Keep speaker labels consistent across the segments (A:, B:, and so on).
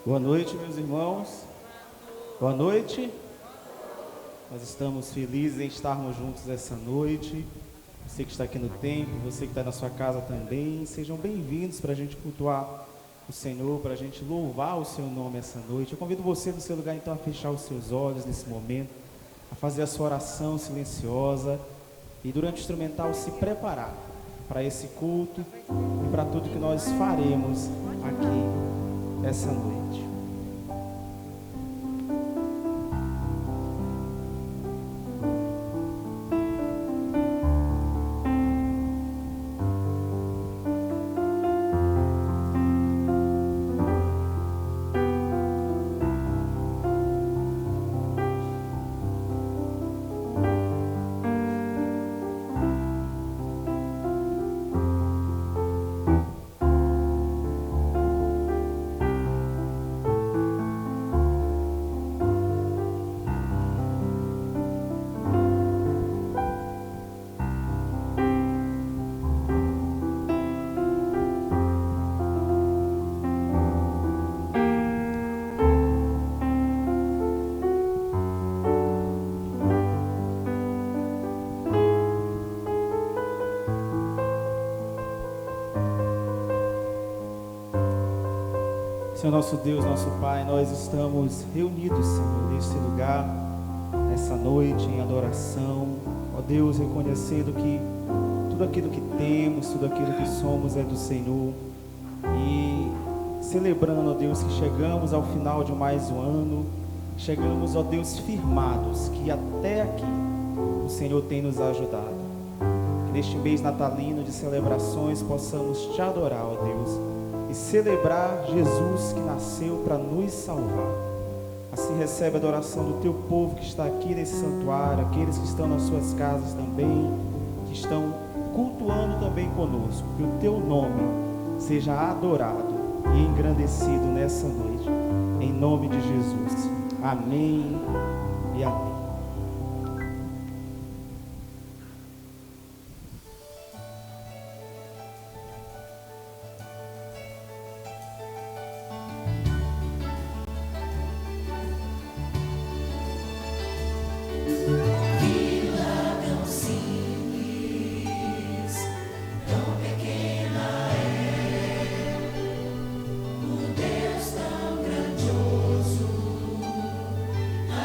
A: Boa noite, meus irmãos. Boa noite. Nós estamos felizes em estarmos juntos essa noite. Você que está aqui no templo, você que está na sua casa também, sejam bem-vindos para a gente cultuar o Senhor, para a gente louvar o seu nome essa noite. Eu convido você no seu lugar então a fechar os seus olhos nesse momento, a fazer a sua oração silenciosa e durante o instrumental se preparar para esse culto e para tudo que nós faremos aqui essa noite. Senhor nosso Deus, nosso Pai, nós estamos reunidos, Senhor, neste lugar, nessa noite, em adoração, ó Deus, reconhecendo que tudo aquilo que temos, tudo aquilo que somos é do Senhor, e celebrando, ó Deus, que chegamos ao final de mais um ano, chegamos, ó Deus, firmados, que até aqui o Senhor tem nos ajudado, que neste mês natalino de celebrações possamos te adorar, ó Deus, e celebrar Jesus que nasceu para nos salvar. Assim recebe a adoração do teu povo que está aqui nesse santuário, aqueles que estão nas suas casas também, que estão cultuando também conosco, que o teu nome seja adorado e engrandecido nessa noite, em nome de Jesus. Amém e amém.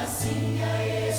B: Assim é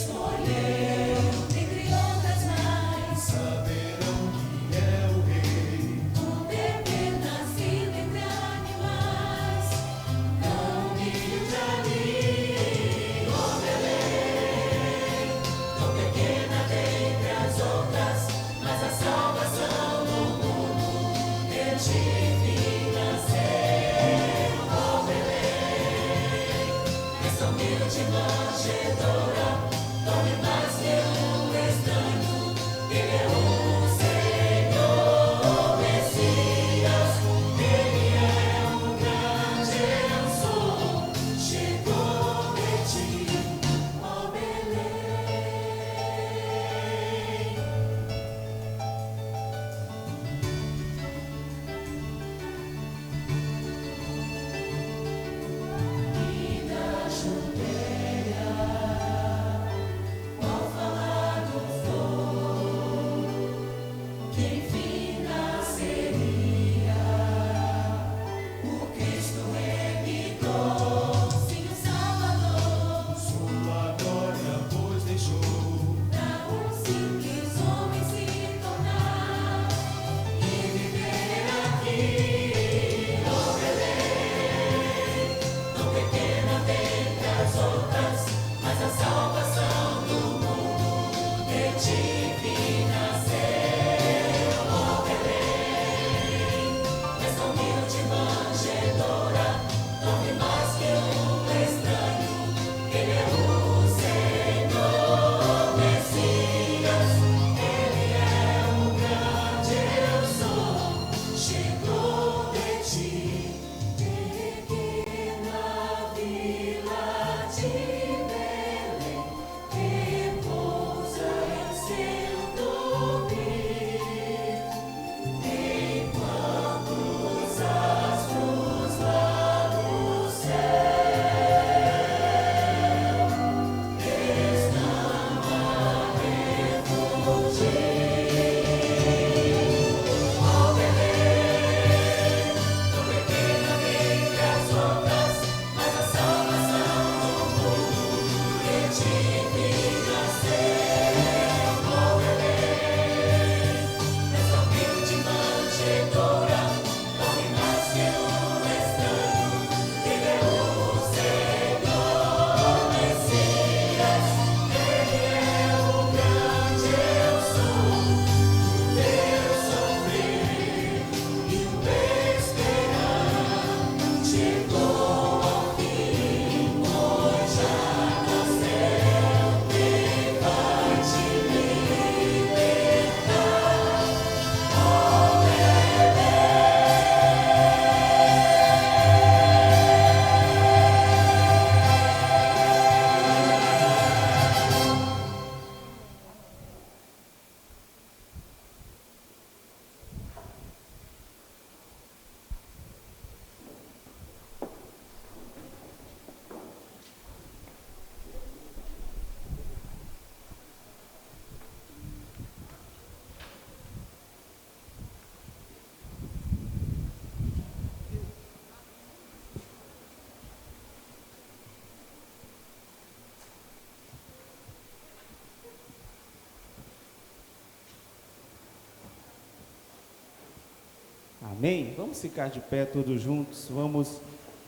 A: Amém? Vamos ficar de pé todos juntos, vamos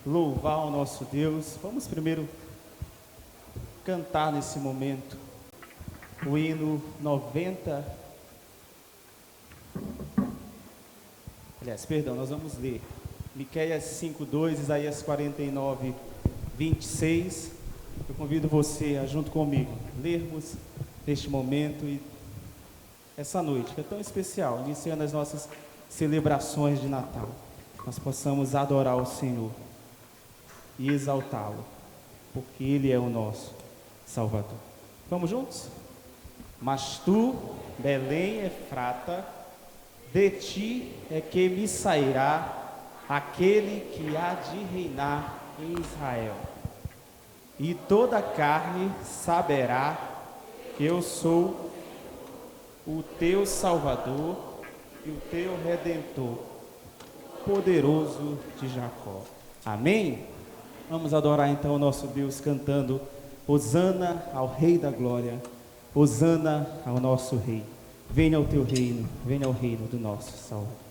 A: louvar o nosso Deus. Vamos primeiro cantar nesse momento o hino 90. Aliás, perdão, nós vamos ler Miqueias 5:2, Isaías 49:26. Eu convido você a, junto comigo, lermos neste momento e essa noite, que é tão especial, iniciando as nossas celebrações de Natal, nós possamos adorar o Senhor e exaltá-lo, porque Ele é o nosso Salvador. Vamos juntos? Mas tu, Belém Efrata, de ti é que me sairá aquele que há de reinar em Israel. E toda carne saberá que eu sou o teu Salvador e o teu Redentor, poderoso de Jacó. Amém? Vamos adorar então o nosso Deus cantando Hosana ao Rei da Glória, Hosana ao nosso Rei. Venha ao teu reino, venha ao reino do nosso Salvador.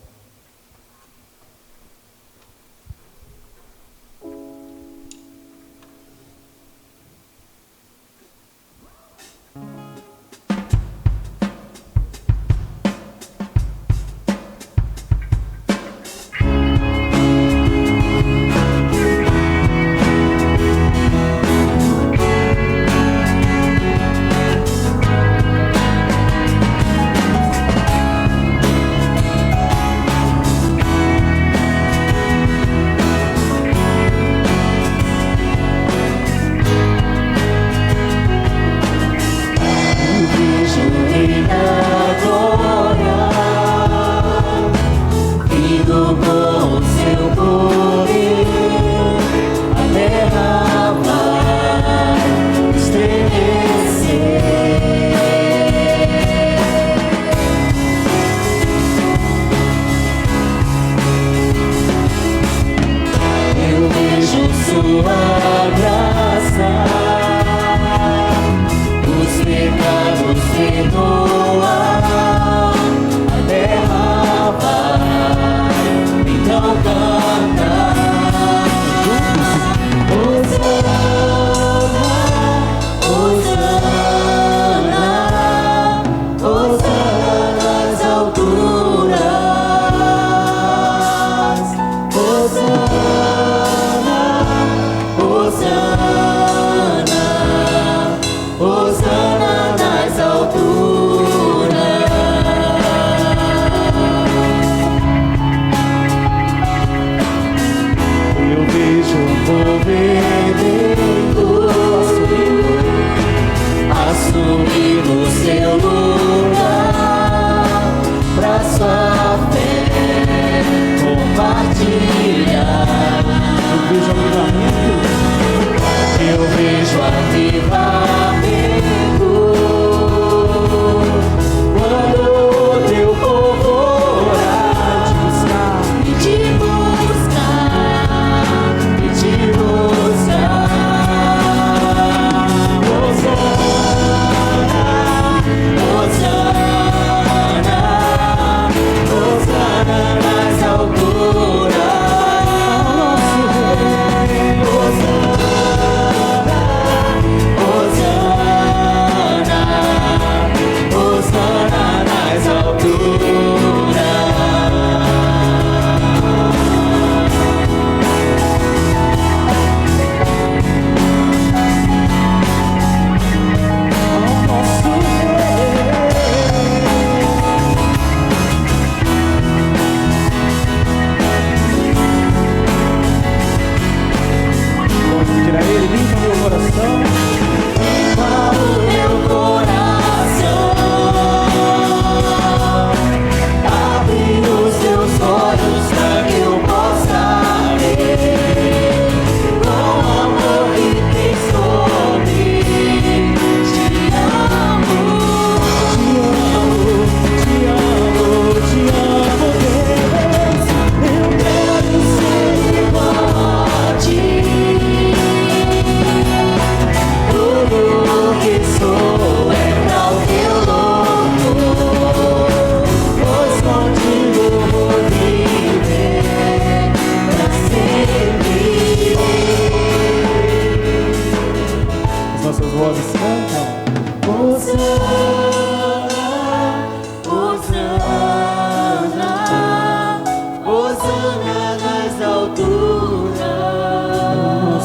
B: Compartilhar.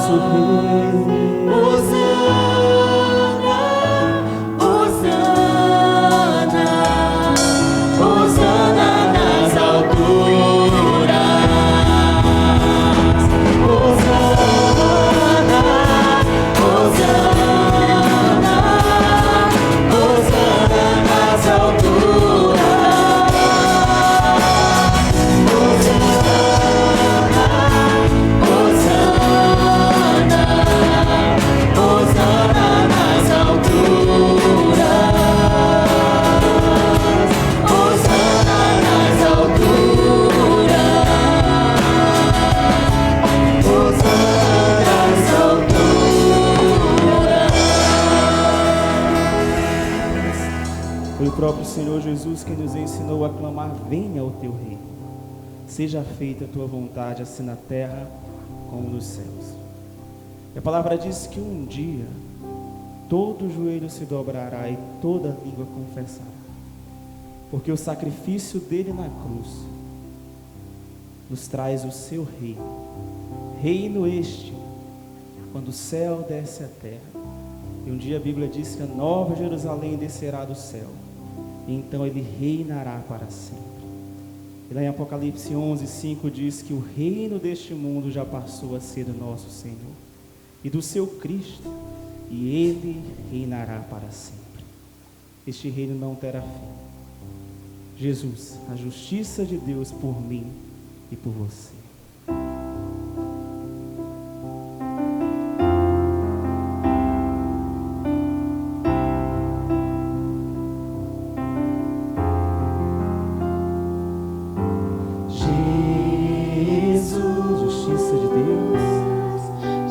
A: nosso Rei. Foi o próprio Senhor Jesus que nos ensinou a clamar: venha o teu reino, seja feita a tua vontade, assim na terra como nos céus. E a palavra diz que um dia todo joelho se dobrará e toda língua confessará, porque o sacrifício dele na cruz nos traz o seu reino. Reino este, quando o céu desce à terra, e um dia a Bíblia diz que a nova Jerusalém descerá do céu, e então ele reinará para sempre. E lá em Apocalipse 11:5 diz que o reino deste mundo já passou a ser do nosso Senhor e do seu Cristo, e ele reinará para sempre. Este reino não terá fim. Jesus, a justiça de Deus por mim e por você.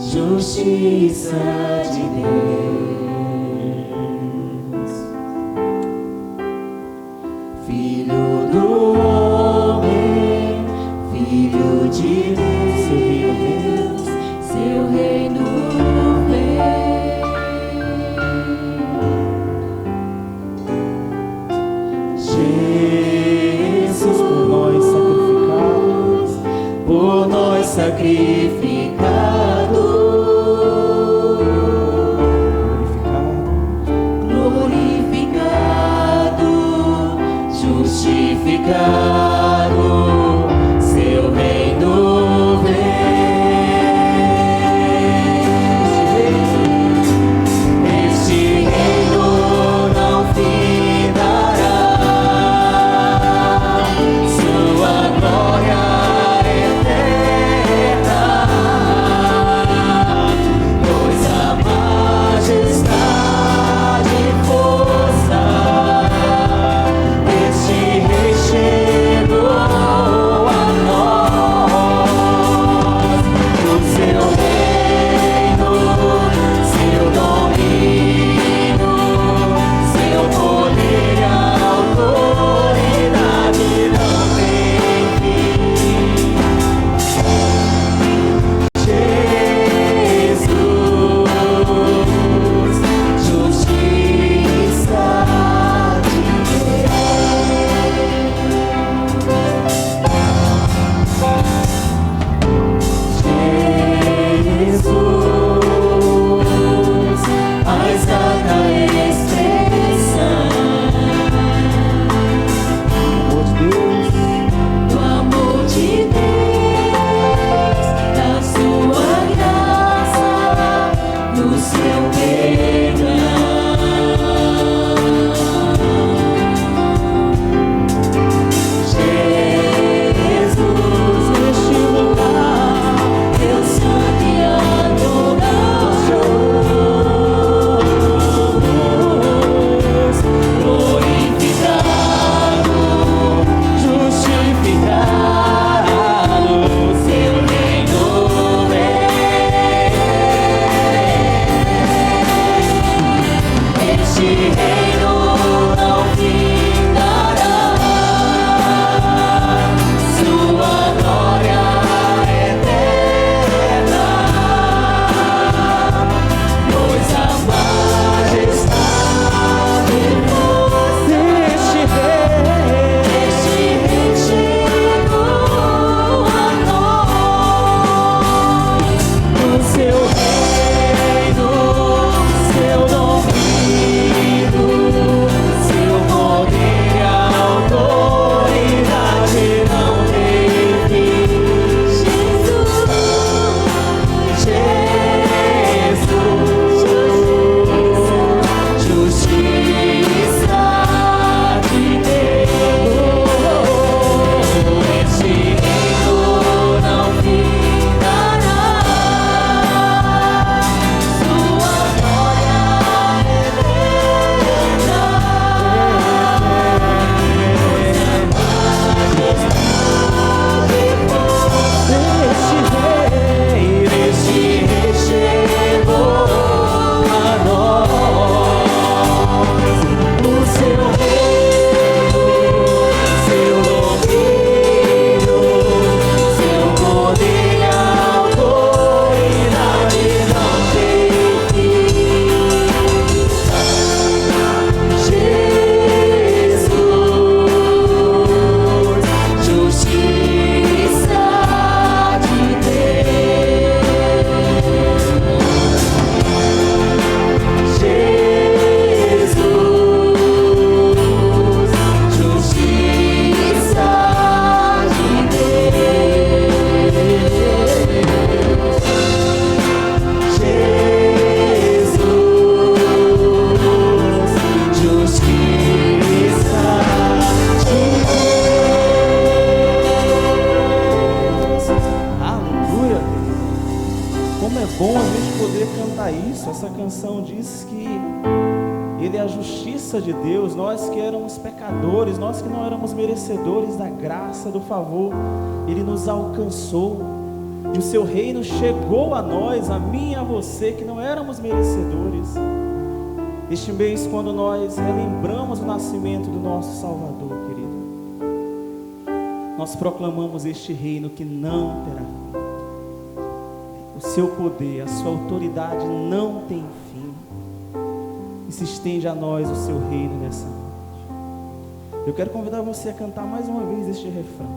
B: Justiça de Deus, Filho do homem, Filho de Deus, seu reino vem. Jesus, por nós sacrificado, justificado, seu reino vem. Este reino não findará, sua glória eterna, pois a majestade e força deste rei chega.
A: Como é bom a gente poder cantar isso. Essa canção diz que Ele é a justiça de Deus. Nós que éramos pecadores, nós que não éramos merecedores da graça, do favor, Ele nos alcançou, e o seu reino chegou a nós, a mim e a você, que não éramos merecedores. Este mês, quando nós relembramos o nascimento do nosso Salvador, querido, nós proclamamos este reino que não terá fim. O seu poder, a sua autoridade não tem fim, e se estende a nós o seu reino nessa noite. Eu quero convidar você a cantar mais uma vez este refrão,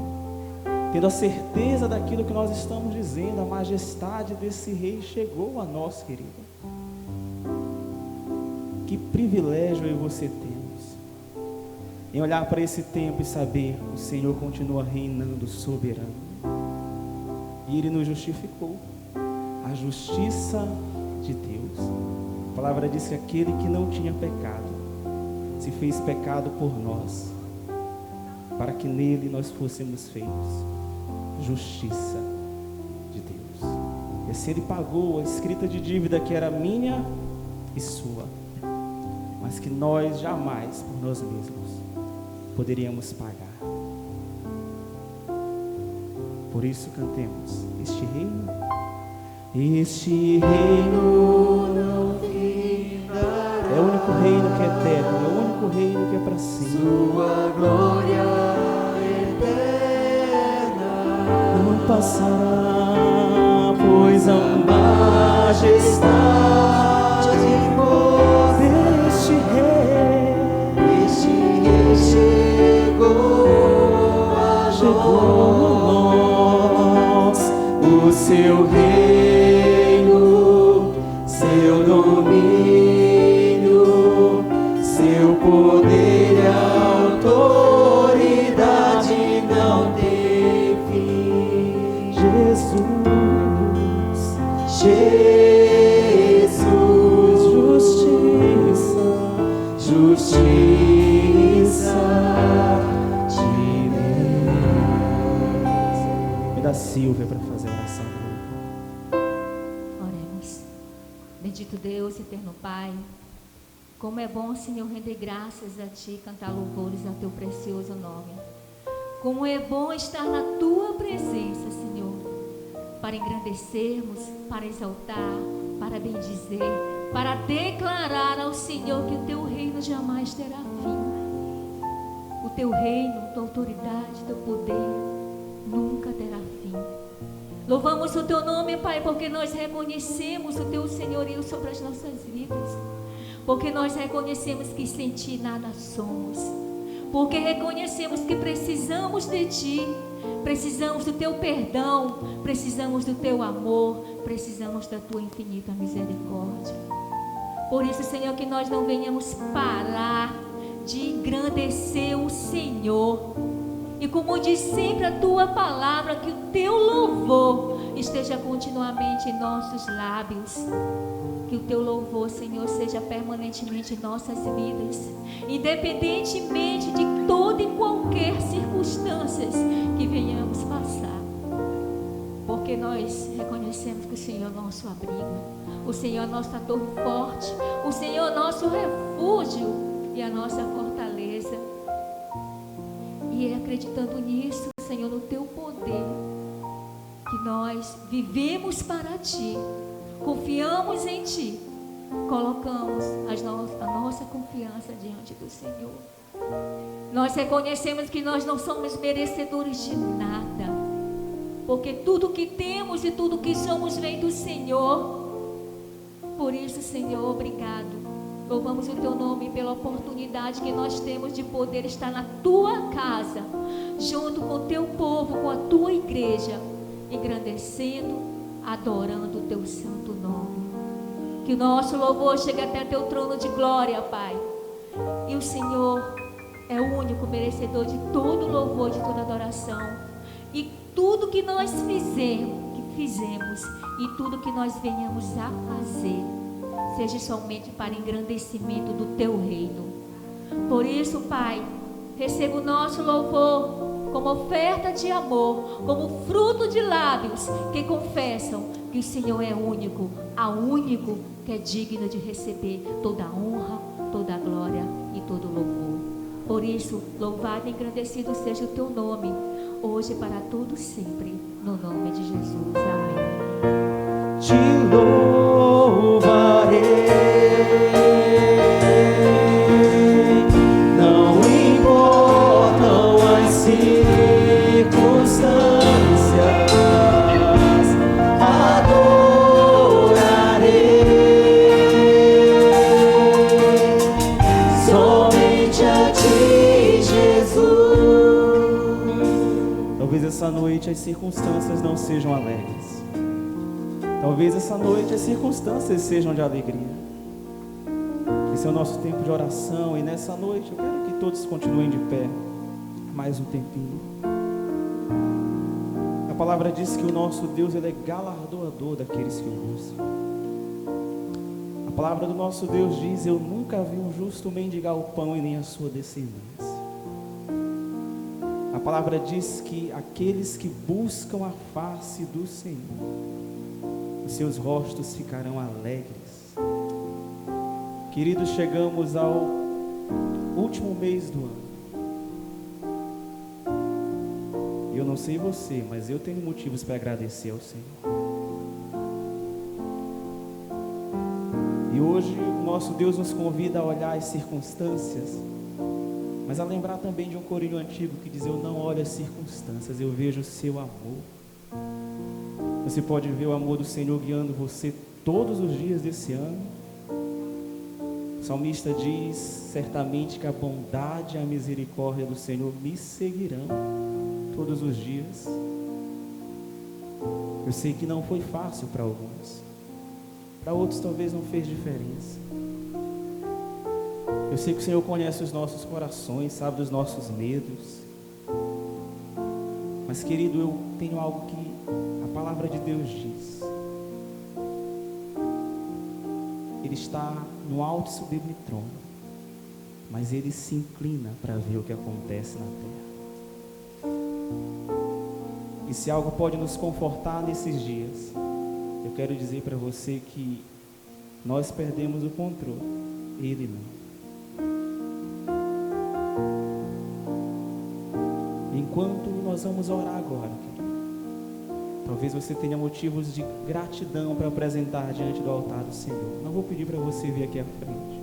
A: tendo a certeza daquilo que nós estamos dizendo. A majestade desse rei chegou a nós, querido. Que privilégio eu e você temos em olhar para esse tempo e saber que o Senhor continua reinando soberano, e Ele nos justificou, a justiça de Deus. A palavra diz que aquele que não tinha pecado se fez pecado por nós, para que nele nós fôssemos feitos justiça de Deus. E assim Ele pagou a escrita de dívida que era minha e sua, mas que nós jamais, por nós mesmos, poderíamos pagar. Por isso cantemos: este reino não ficará. É o único reino que é eterno, é o único reino que é para sempre.
B: Sua glória eterna
A: Não passará, pois a
B: majestade
A: deste rei
B: chegou a nós. O seu reino, seu domínio, seu poder e autoridade não tem fim. Jesus, justiça de Deus.
A: Me dá Silvia para fazer a oração.
C: Oremos. Bendito Deus, eterno Pai, como é bom, Senhor, render graças a Ti, cantar louvores ao Teu precioso nome. Como é bom estar na Tua presença, Senhor, para engrandecermos, para exaltar, para bendizer, para declarar ao Senhor que o Teu reino jamais terá fim. O Teu reino, Tua autoridade, Teu poder nunca terá fim. Louvamos o Teu nome, Pai, porque nós reconhecemos o Teu senhorio sobre as nossas vidas, porque nós reconhecemos que sem Ti nada somos, porque reconhecemos que precisamos de Ti, precisamos do Teu perdão, precisamos do Teu amor, precisamos da Tua infinita misericórdia. Por isso, Senhor, que nós não venhamos parar de engrandecer o Senhor. E como diz sempre a Tua palavra, que o Teu louvor esteja continuamente em nossos lábios. Que o Teu louvor, Senhor, seja permanentemente em nossas vidas, independentemente de toda e qualquer circunstâncias que venhamos passar. Porque nós reconhecemos que o Senhor é nosso abrigo, o Senhor é nosso ator forte, o Senhor é nosso refúgio e a nossa fortaleza. E é acreditando nisso, Senhor, no Teu poder, que nós vivemos para Ti, confiamos em Ti, colocamos a nossa confiança diante do Senhor. Nós reconhecemos que nós não somos merecedores de nada, porque tudo que temos e tudo que somos vem do Senhor. Por isso, Senhor, obrigado. Louvamos o Teu nome pela oportunidade que nós temos de poder estar na Tua casa, junto com o Teu povo, com a Tua igreja, engrandecendo, adorando o Teu santo nome. Que o nosso louvor chegue até Teu trono de glória, Pai. E o Senhor é o único merecedor de todo louvor, de toda adoração. E tudo que nós fizemos e tudo que nós venhamos a fazer, seja somente para engrandecimento do Teu reino. Por isso, Pai, receba o nosso louvor, como oferta de amor, como fruto de lábios que confessam que o Senhor é único, a único que é digno de receber toda a honra, toda a glória e todo o louvor. Por isso, louvado e engrandecido seja o teu nome, hoje e para todos sempre, no nome de Jesus. Amém.
A: Te louvarei,
B: não importam as circunstâncias, adorarei somente a ti, Jesus.
A: talvez essa noite as circunstâncias não sejam alegres. Talvez essa noite as circunstâncias sejam de alegria. Esse é o nosso tempo de oração e nessa noite eu quero que todos continuem de pé mais um tempinho. A palavra diz que o nosso Deus, ele é galardoador daqueles que o buscam. A palavra do nosso Deus diz: eu nunca vi um justo mendigar o pão e nem a sua descendência. A palavra diz que aqueles que buscam a face do Senhor, os seus rostos ficarão alegres. Queridos, chegamos ao último mês do ano. Eu não sei você, mas eu tenho motivos para agradecer ao Senhor. E hoje o nosso Deus nos convida a olhar as circunstâncias, mas a lembrar também de um corinho antigo que diz: eu não olho as circunstâncias, eu vejo o seu amor. Você pode ver o amor do Senhor guiando você todos os dias desse ano. O salmista diz: certamente que a bondade e a misericórdia do Senhor me seguirão todos os dias. Eu sei que não foi fácil para alguns, para outros talvez não fez diferença. Eu sei que o Senhor conhece os nossos corações, sabe dos nossos medos. Mas, querido, eu tenho algo que a palavra de Deus diz. Ele está no alto e sublime trono, mas ele se inclina para ver o que acontece na terra. E se algo pode nos confortar nesses dias, eu quero dizer para você que nós perdemos o controle, ele não. Enquanto nós vamos orar agora, querido, talvez você tenha motivos de gratidão para apresentar diante do altar do Senhor. Não vou pedir para você vir aqui à frente,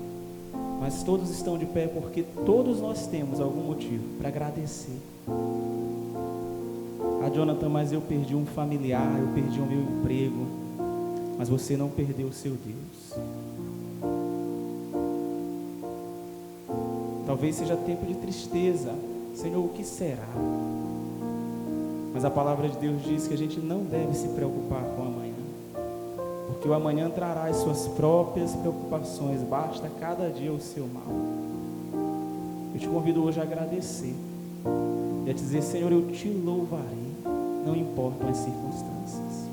A: mas todos estão de pé porque todos nós temos algum motivo para agradecer. Ah, Jonathan, mas eu perdi um familiar, eu perdi o meu emprego. Mas você não perdeu o seu Deus. Talvez seja tempo de tristeza. Senhor, o que será? Mas a palavra de Deus diz que a gente não deve se preocupar com o amanhã, porque o amanhã trará as suas próprias preocupações, basta cada dia o seu mal. Eu te convido hoje a agradecer e a dizer: Senhor, eu te louvarei, não importam as circunstâncias.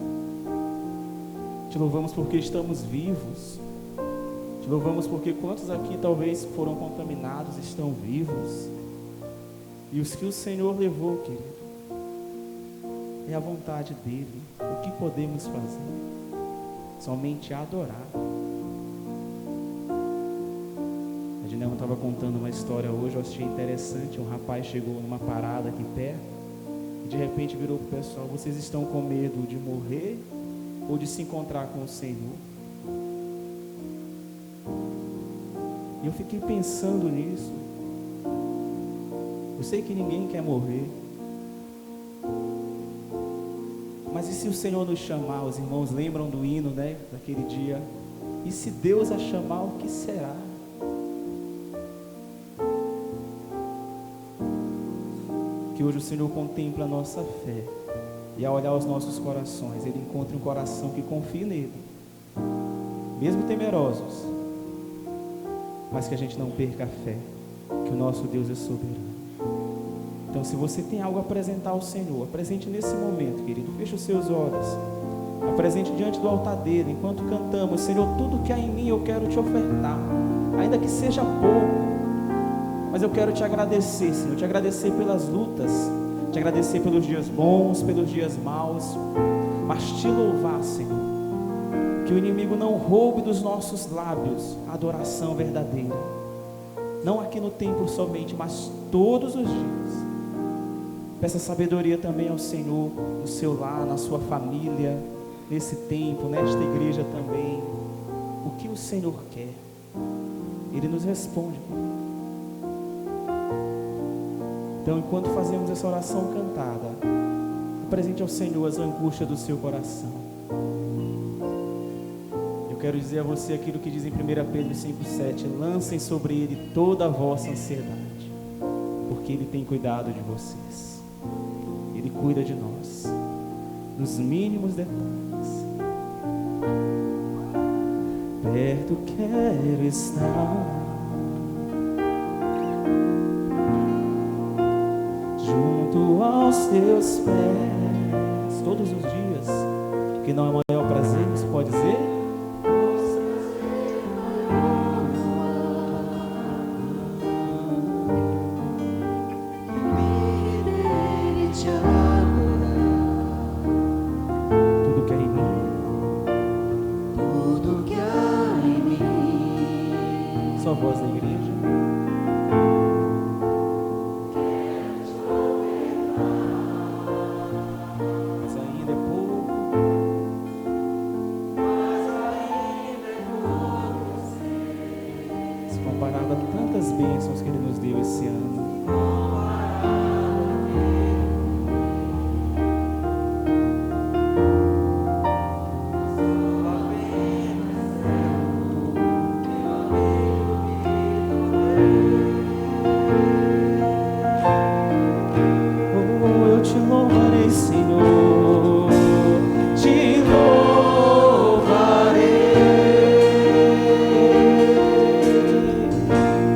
A: Te louvamos porque estamos vivos, te louvamos porque quantos aqui talvez foram contaminados estão vivos, e os que o Senhor levou, querido, é a vontade dele. O que podemos fazer? Somente adorar. A Dinelma estava contando uma história hoje, eu achei interessante. Um rapaz chegou numa parada aqui perto e de repente virou para o pessoal: vocês estão com medo de morrer ou de se encontrar com o Senhor? E eu fiquei pensando nisso. Eu sei que ninguém quer morrer, mas e se o Senhor nos chamar? Os irmãos lembram do hino, né, daquele dia: e se Deus a chamar, o que será? Que hoje o Senhor contempla a nossa fé, e ao olhar os nossos corações, Ele encontra um coração que confia nele, mesmo temerosos, mas que a gente não perca a fé, que o nosso Deus é soberano. Então, se você tem algo a apresentar ao Senhor, apresente nesse momento, querido. Feche os seus olhos, apresente diante do altar dele, enquanto cantamos: Senhor, tudo que há em mim eu quero te ofertar, ainda que seja pouco, mas eu quero te agradecer, Senhor, te agradecer pelas lutas, te agradecer pelos dias bons, pelos dias maus, mas te louvar, Senhor, que o inimigo não roube dos nossos lábios a adoração verdadeira, não aqui no templo somente, mas todos os dias. Peça sabedoria também ao Senhor, no seu lar, na sua família, nesse tempo, nesta igreja também. O que o Senhor quer, Ele nos responde. Então, enquanto fazemos essa oração cantada, apresente ao Senhor as angústias do seu coração. Eu quero dizer a você aquilo que diz em 1 Pedro 5,7: lancem sobre Ele toda a vossa ansiedade, porque Ele tem cuidado de vocês. Ele cuida de nós, nos mínimos detalhes. Perto quero estar, junto aos teus pés, todos os dias. Que não é maior prazer, você pode dizer? Tudo que é em mim,
B: Tudo que há em mim.
A: só voz da igreja. Mas ainda é pouco. Se comparado a tantas bênçãos que Ele nos deu esse ano. Oh, eu te louvarei, Senhor, te louvarei.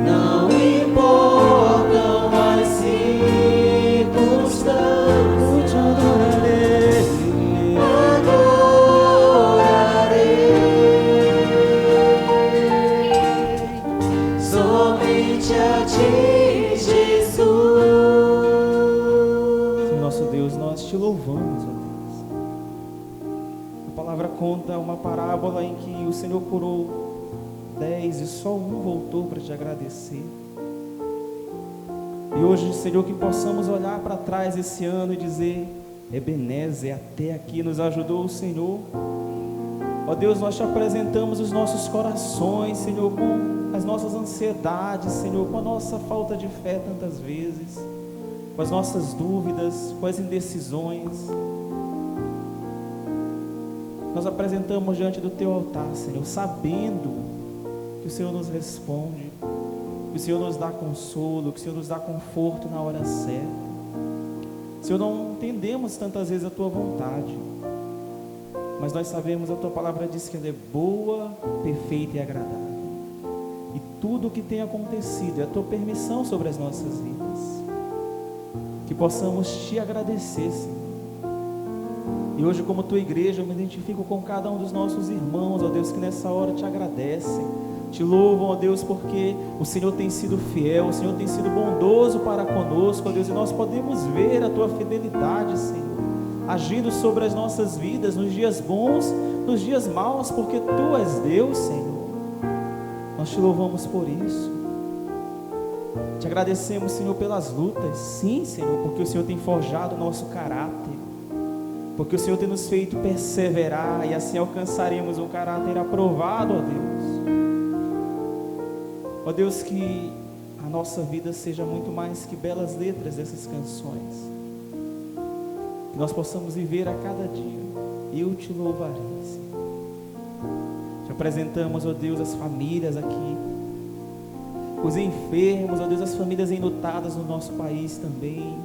B: Não importam as circunstâncias,
A: Eu te adorarei.
B: adorarei somente a ti, Jesus.
A: Senhor nosso Deus, nós te louvamos, ó Deus. A palavra conta uma parábola em que o Senhor curou 10 e só um voltou para te agradecer. E hoje, Senhor, que possamos olhar para trás esse ano e dizer: Ebenezer, até aqui nos ajudou o Senhor. Ó Deus, nós te apresentamos os nossos corações, Senhor, com as nossas ansiedades, Senhor, com a nossa falta de fé tantas vezes, com as nossas dúvidas, com as indecisões. Nós apresentamos diante do Teu altar, Senhor, sabendo que o Senhor nos responde, que o Senhor nos dá consolo, que o Senhor nos dá conforto na hora certa. Senhor, não entendemos tantas vezes a Tua vontade, mas nós sabemos, a Tua palavra diz que ela é boa, perfeita e agradável. E tudo o que tem acontecido é a Tua permissão sobre as nossas vidas. Que possamos Te agradecer, Senhor. E hoje, como Tua igreja, eu me identifico com cada um dos nossos irmãos, ó Deus, que nessa hora Te agradecem, Te louvam, ó Deus, porque o Senhor tem sido fiel, o Senhor tem sido bondoso para conosco, ó Deus, e nós podemos ver a Tua fidelidade, Senhor, agindo sobre as nossas vidas, nos dias bons, nos dias maus, porque Tu és Deus, Senhor. Nós Te louvamos por isso. Te agradecemos, Senhor, pelas lutas, sim, Senhor, porque o Senhor tem forjado o nosso caráter, porque o Senhor tem nos feito perseverar, e assim alcançaremos um caráter aprovado, ó Deus. Ó Deus, que a nossa vida seja muito mais que belas letras dessas canções, que nós possamos viver a cada dia. Eu Te louvarei, Senhor. Te apresentamos, ó Deus, as famílias aqui, os enfermos, ó Deus, as famílias enlutadas no nosso país também.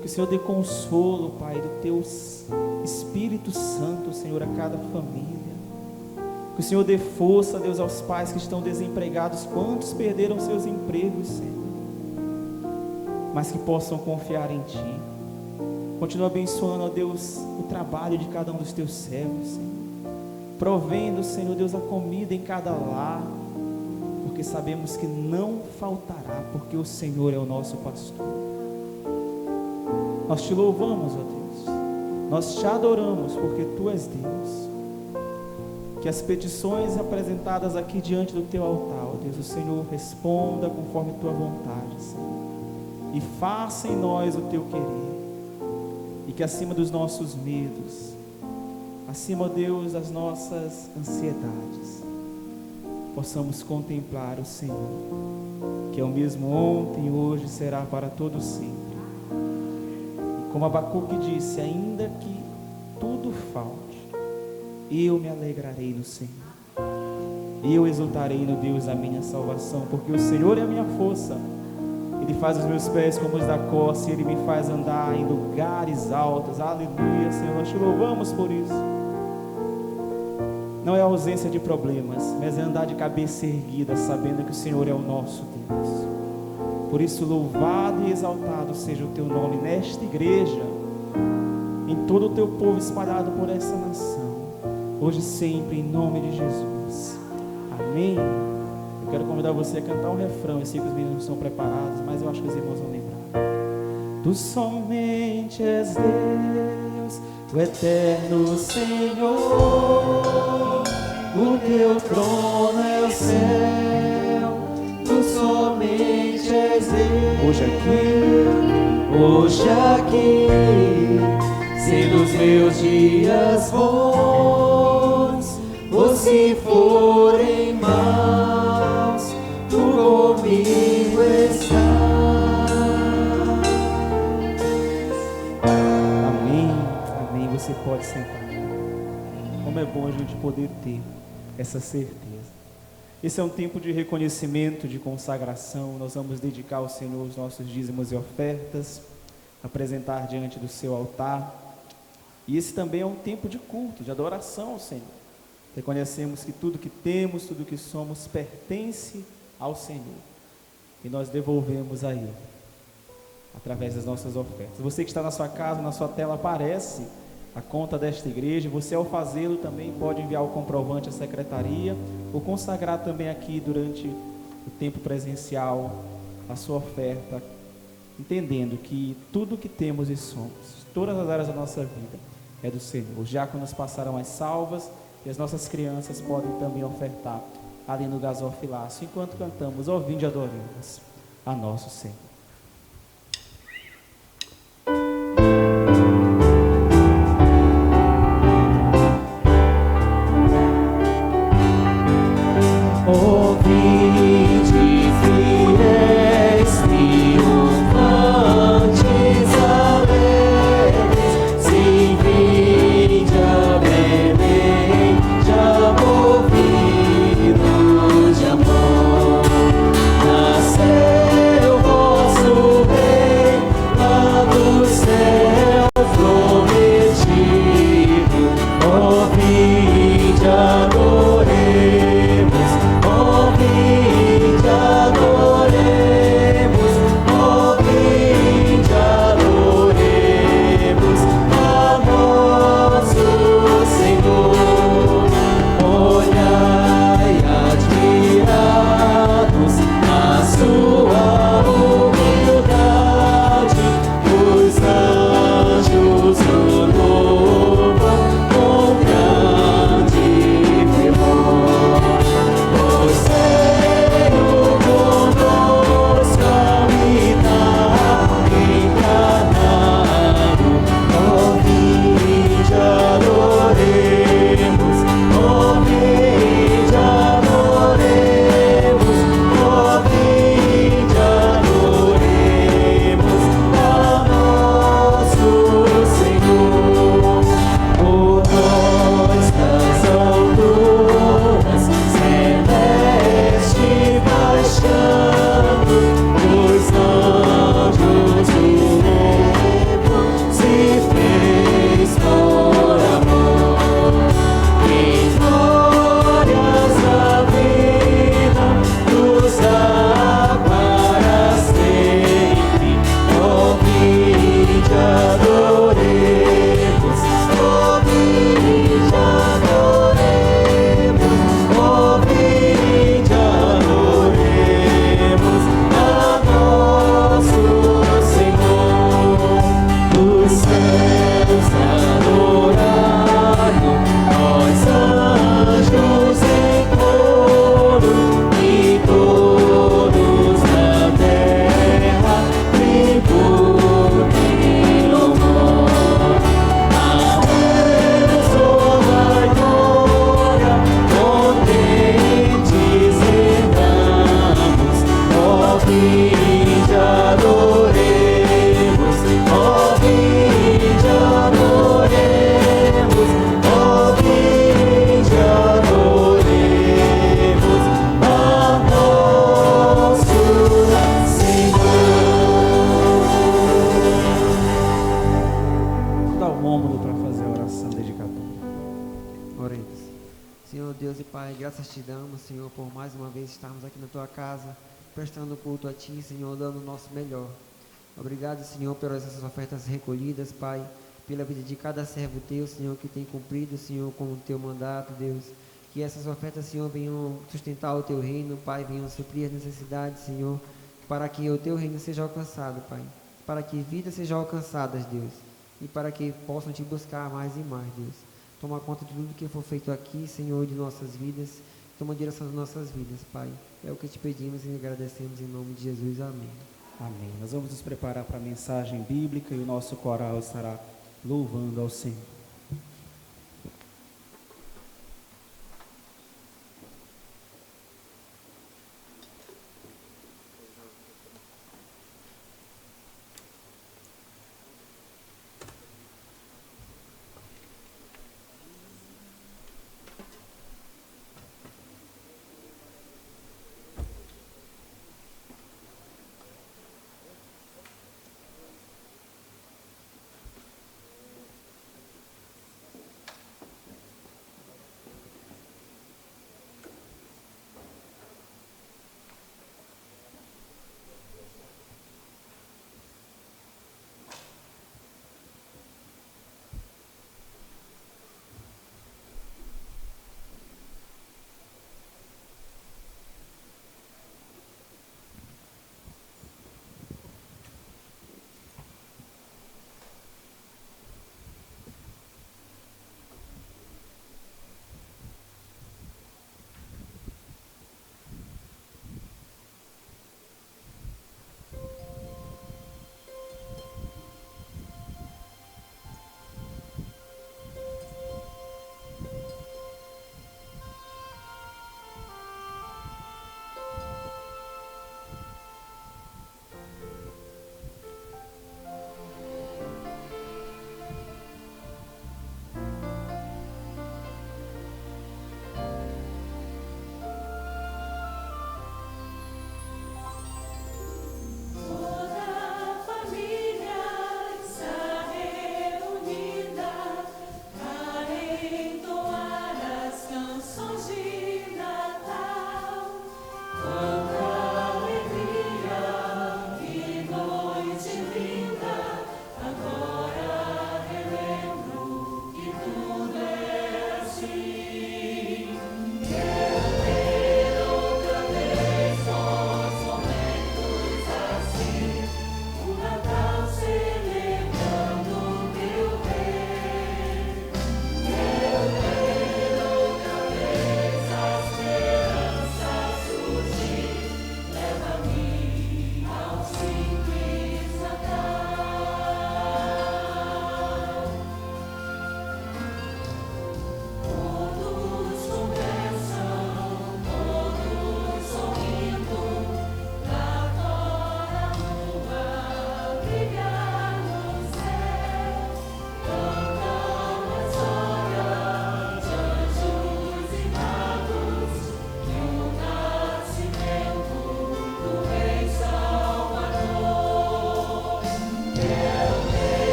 A: Que o Senhor dê consolo, Pai, do Teu Espírito Santo, Senhor, a cada família. Que o Senhor dê força, Deus, aos pais que estão desempregados. Quantos perderam seus empregos, Senhor, mas que possam confiar em Ti. Continua abençoando, ó Deus, o trabalho de cada um dos Teus servos, Senhor, provendo, Senhor Deus, a comida em cada lar, porque sabemos que não faltará, porque o Senhor é o nosso pastor. Nós te louvamos, ó Deus. Nós te adoramos porque Tu és Deus. Que as petições apresentadas aqui diante do Teu altar, ó Deus, o Senhor responda conforme Tua vontade, Senhor. E faça em nós o Teu querer. E que acima dos nossos medos, acima, ó Deus, das nossas ansiedades, possamos contemplar o Senhor, que é o mesmo ontem, hoje, será para todo sempre. E como Abacuque disse, ainda que tudo falte, eu me alegrarei no Senhor, eu exultarei no Deus da minha salvação, porque o Senhor é a minha força. Ele faz os meus pés como os da costa, e Ele me faz andar em lugares altos. Aleluia, Senhor, nós te louvamos por isso. Não é a ausência de problemas, mas é andar de cabeça erguida, sabendo que o Senhor é o nosso Deus. Por isso, louvado e exaltado seja o Teu nome nesta igreja, em todo o Teu povo espalhado por essa nação, hoje e sempre, em nome de Jesus. Amém. Eu quero convidar você a cantar um refrão. Eu sei que os meninos não estão preparados, mas eu acho que os irmãos vão lembrar. Tu somente és Deus, o eterno Senhor. O Teu trono é o céu, Tu somente és Deus. Hoje aqui, sendo os meus dias bons, ou se forem maus, Tu comigo estás. Amém, amém. Você pode sentar. Como é bom a gente poder ter essa certeza. Esse é um tempo de reconhecimento, de consagração. Nós vamos dedicar ao Senhor os nossos dízimos e ofertas, apresentar diante do Seu altar. E esse também é um tempo de culto, de adoração ao Senhor. Reconhecemos que tudo que temos, tudo que somos, pertence ao Senhor. E nós devolvemos a Ele, através das nossas ofertas. Você que está na sua casa, na sua tela aparece a conta desta igreja. Você, ao fazê-lo, também pode enviar o comprovante à secretaria, ou consagrar também aqui durante o tempo presencial a sua oferta, entendendo que tudo que temos e somos, todas as áreas da nossa vida, é do Senhor. Os diáconos passarão as salvas e as nossas crianças podem também ofertar ali no gasofilácio, enquanto cantamos, ouvindo e adoramos a nosso Senhor.
D: Nasceu Oremos. Senhor Deus e Pai, graças te damos, Senhor, por mais uma vez estarmos aqui na Tua casa, prestando culto a Ti, Senhor, dando o nosso melhor. Obrigado, Senhor, pelas essas ofertas recolhidas, Pai, pela vida de cada servo Teu, Senhor, que tem cumprido, Senhor, com o Teu mandato, Deus. Que essas ofertas, Senhor, venham sustentar o Teu reino, Pai, venham suprir as necessidades, Senhor, para que o Teu reino seja alcançado, Pai. Para que vidas sejam alcançadas, Deus. E para que possam Te buscar mais e mais, Deus. Toma conta de tudo que for feito aqui, Senhor, de nossas vidas. Toma a direção das nossas vidas, Pai. É o que te pedimos e agradecemos em nome de Jesus. Amém.
A: Amém. Nós vamos nos preparar para a mensagem bíblica e o nosso coral estará louvando ao Senhor.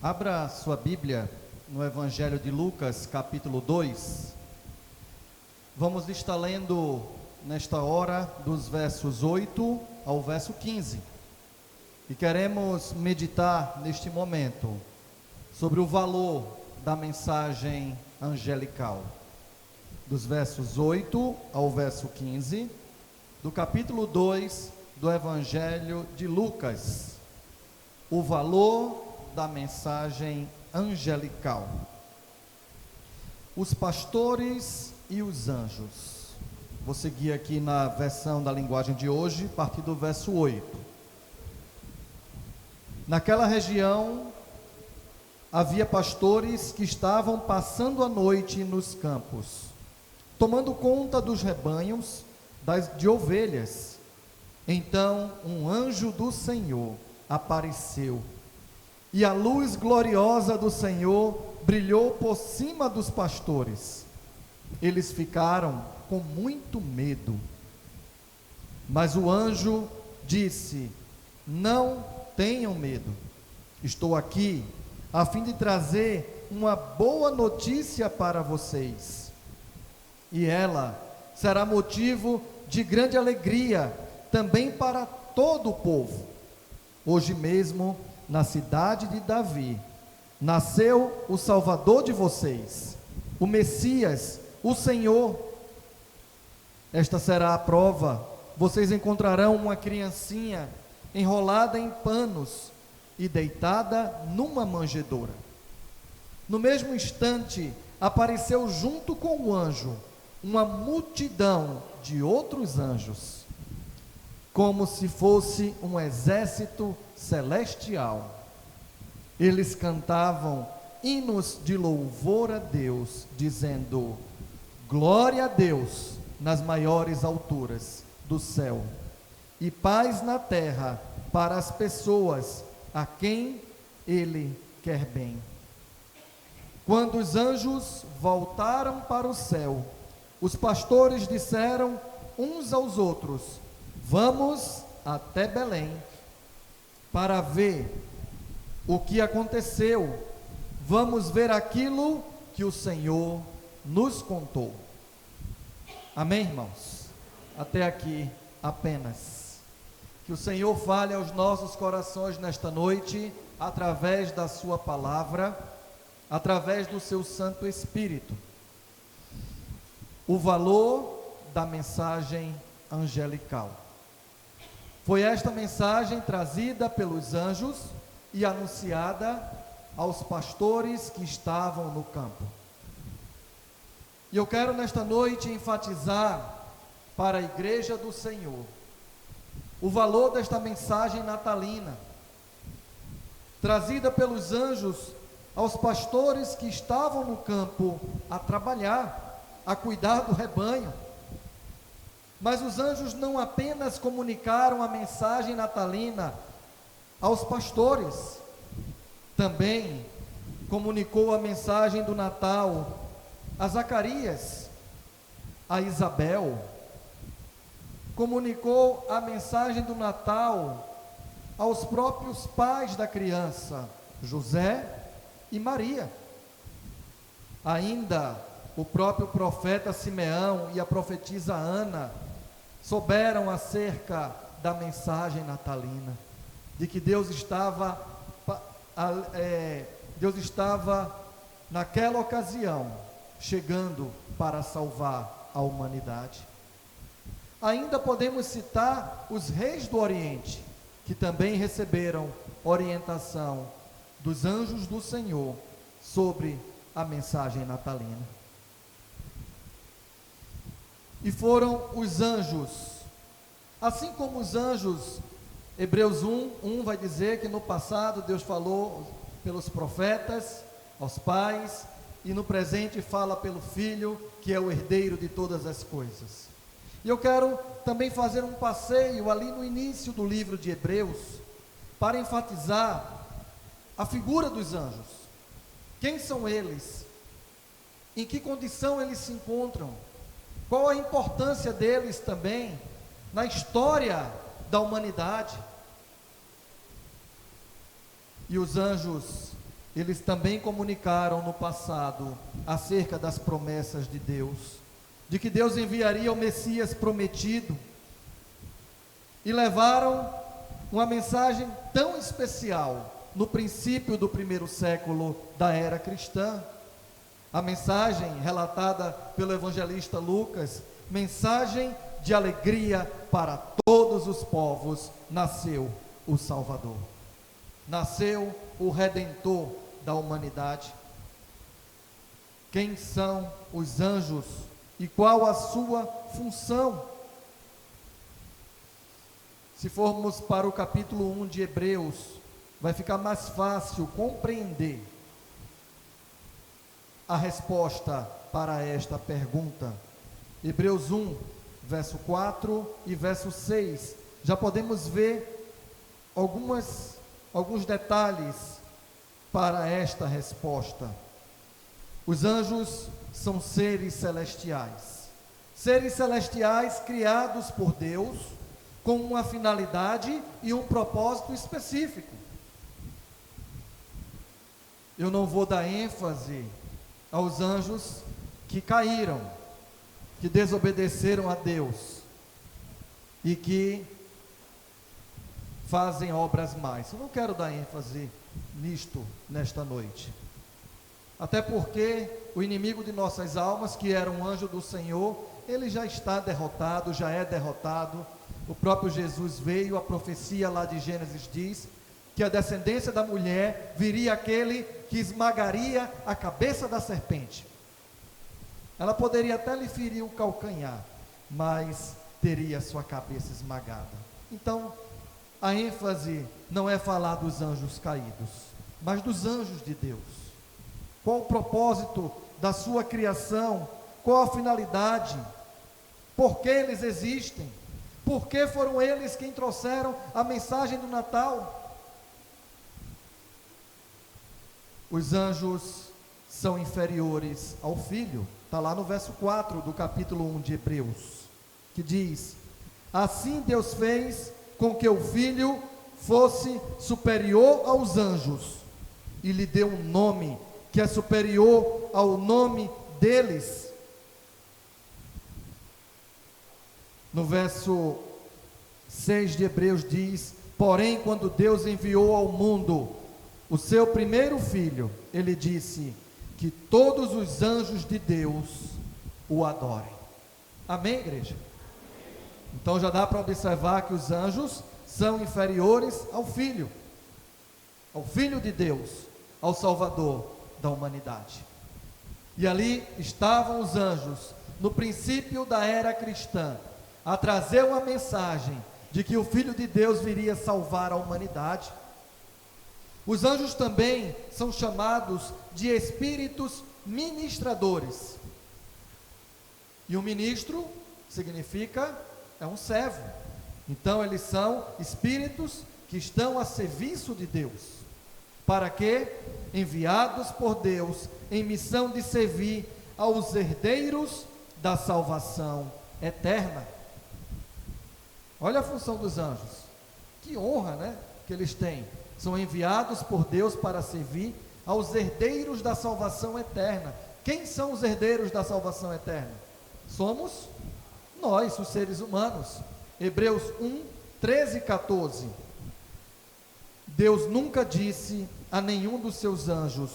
E: Abra sua Bíblia no Evangelho de Lucas, capítulo 2. Vamos estar lendo nesta hora dos versos 8 ao verso 15. E queremos meditar neste momento sobre o valor da mensagem angelical. Dos versos 8 ao verso 15, do capítulo 2 do Evangelho de Lucas. O valor da mensagem angelical. Os pastores e os anjos. Vou seguir aqui na versão da linguagem de hoje, a partir do verso 8. Naquela região, havia pastores que estavam passando a noite nos campos, tomando conta dos rebanhos de ovelhas. Então, um anjo do Senhor apareceu, e a luz gloriosa do Senhor brilhou por cima dos pastores. Eles ficaram com muito medo. Mas o anjo disse: não tenham medo. Estou aqui a fim de trazer uma boa notícia para vocês. E ela será motivo de grande alegria também para todo o povo. Hoje mesmo, na cidade de Davi, nasceu o Salvador de vocês, o Messias, o Senhor. Esta será a prova: vocês encontrarão uma criancinha enrolada em panos e deitada numa manjedoura. No mesmo instante, apareceu junto com o anjo uma multidão de outros anjos, como se fosse um exército celestial. Eles cantavam hinos de louvor a Deus, dizendo: glória a Deus nas maiores alturas do céu, e paz na terra para as pessoas a quem Ele quer bem. Quando os anjos voltaram para o céu, os pastores disseram uns aos outros: vamos até Belém para ver o que aconteceu. Vamos ver aquilo que o Senhor nos contou. Amém, irmãos? Até aqui apenas. Que o Senhor fale aos nossos corações nesta noite, através da sua palavra, através do seu Santo Espírito. O valor da mensagem angelical. Foi esta mensagem trazida pelos anjos e anunciada aos pastores que estavam no campo. E eu quero nesta noite enfatizar para a igreja do Senhor o valor desta mensagem natalina, trazida pelos anjos aos pastores que estavam no campo a trabalhar, a cuidar do rebanho. Mas os anjos não apenas comunicaram a mensagem natalina aos pastores, também comunicou a mensagem do Natal a Zacarias, a Isabel, comunicou a mensagem do Natal aos próprios pais da criança, José e Maria. Ainda o próprio profeta Simeão e a profetisa Ana souberam acerca da mensagem natalina, de que Deus estava naquela ocasião chegando para salvar a humanidade. Ainda podemos citar os reis do Oriente, que também receberam orientação dos anjos do Senhor sobre a mensagem natalina. E foram os anjos, assim como os anjos, Hebreus 1 vai dizer que no passado Deus falou pelos profetas, aos pais, e no presente fala pelo Filho, que é o herdeiro de todas as coisas. E eu quero também fazer um passeio ali no início do livro de Hebreus, para enfatizar a figura dos anjos. Quem são eles? Em que condição eles se encontram? Qual a importância deles também na história da humanidade? E os anjos eles também comunicaram no passado acerca das promessas de Deus, de que Deus enviaria o Messias prometido, e levaram uma mensagem tão especial no princípio do primeiro século da era cristã. A mensagem relatada pelo evangelista Lucas, mensagem de alegria para todos os povos, nasceu o Salvador, nasceu o Redentor da humanidade. Quem são os anjos e qual a sua função? Se formos para o capítulo 1 de Hebreus, vai ficar mais fácil compreender a resposta para esta pergunta. Hebreus 1, verso 4 e verso 6, já podemos ver alguns detalhes para esta resposta. Os anjos são seres celestiais criados por Deus, com uma finalidade e um propósito específico. Eu não vou dar ênfase aos anjos que caíram, que desobedeceram a Deus e que fazem obras más. Eu não quero dar ênfase nisto nesta noite. Até porque o inimigo de nossas almas, que era um anjo do Senhor, ele já está derrotado, já é derrotado. O próprio Jesus veio, a profecia lá de Gênesis diz que a descendência da mulher viria aquele que esmagaria a cabeça da serpente. Ela poderia até lhe ferir o calcanhar, mas teria sua cabeça esmagada. Então, a ênfase não é falar dos anjos caídos, mas dos anjos de Deus. Qual o propósito da sua criação? Qual a finalidade? Por que eles existem? Por que foram eles quem trouxeram a mensagem do Natal? Os anjos são inferiores ao Filho. Está lá no verso 4 do capítulo 1 de Hebreus, que diz: assim Deus fez com que o Filho fosse superior aos anjos, e lhe deu um nome que é superior ao nome deles. No verso 6 de Hebreus diz: porém, quando Deus enviou ao mundo o seu primeiro filho, ele disse que todos os anjos de Deus o adorem. Amém, igreja? Então já dá para observar que os anjos são inferiores ao Filho de Deus, ao Salvador da humanidade. E ali estavam os anjos, no princípio da era cristã, a trazer uma mensagem de que o Filho de Deus viria salvar a humanidade. Os anjos também são chamados de espíritos ministradores. E o ministro significa, é um servo. Então eles são espíritos que estão a serviço de Deus. Para quê? Enviados por Deus em missão de servir aos herdeiros da salvação eterna. Olha a função dos anjos. Que honra, né, que eles têm. São enviados por Deus para servir aos herdeiros da salvação eterna. Quem são os herdeiros da salvação eterna? Somos nós, os seres humanos. Hebreus 1, 13 e 14. Deus nunca disse a nenhum dos seus anjos: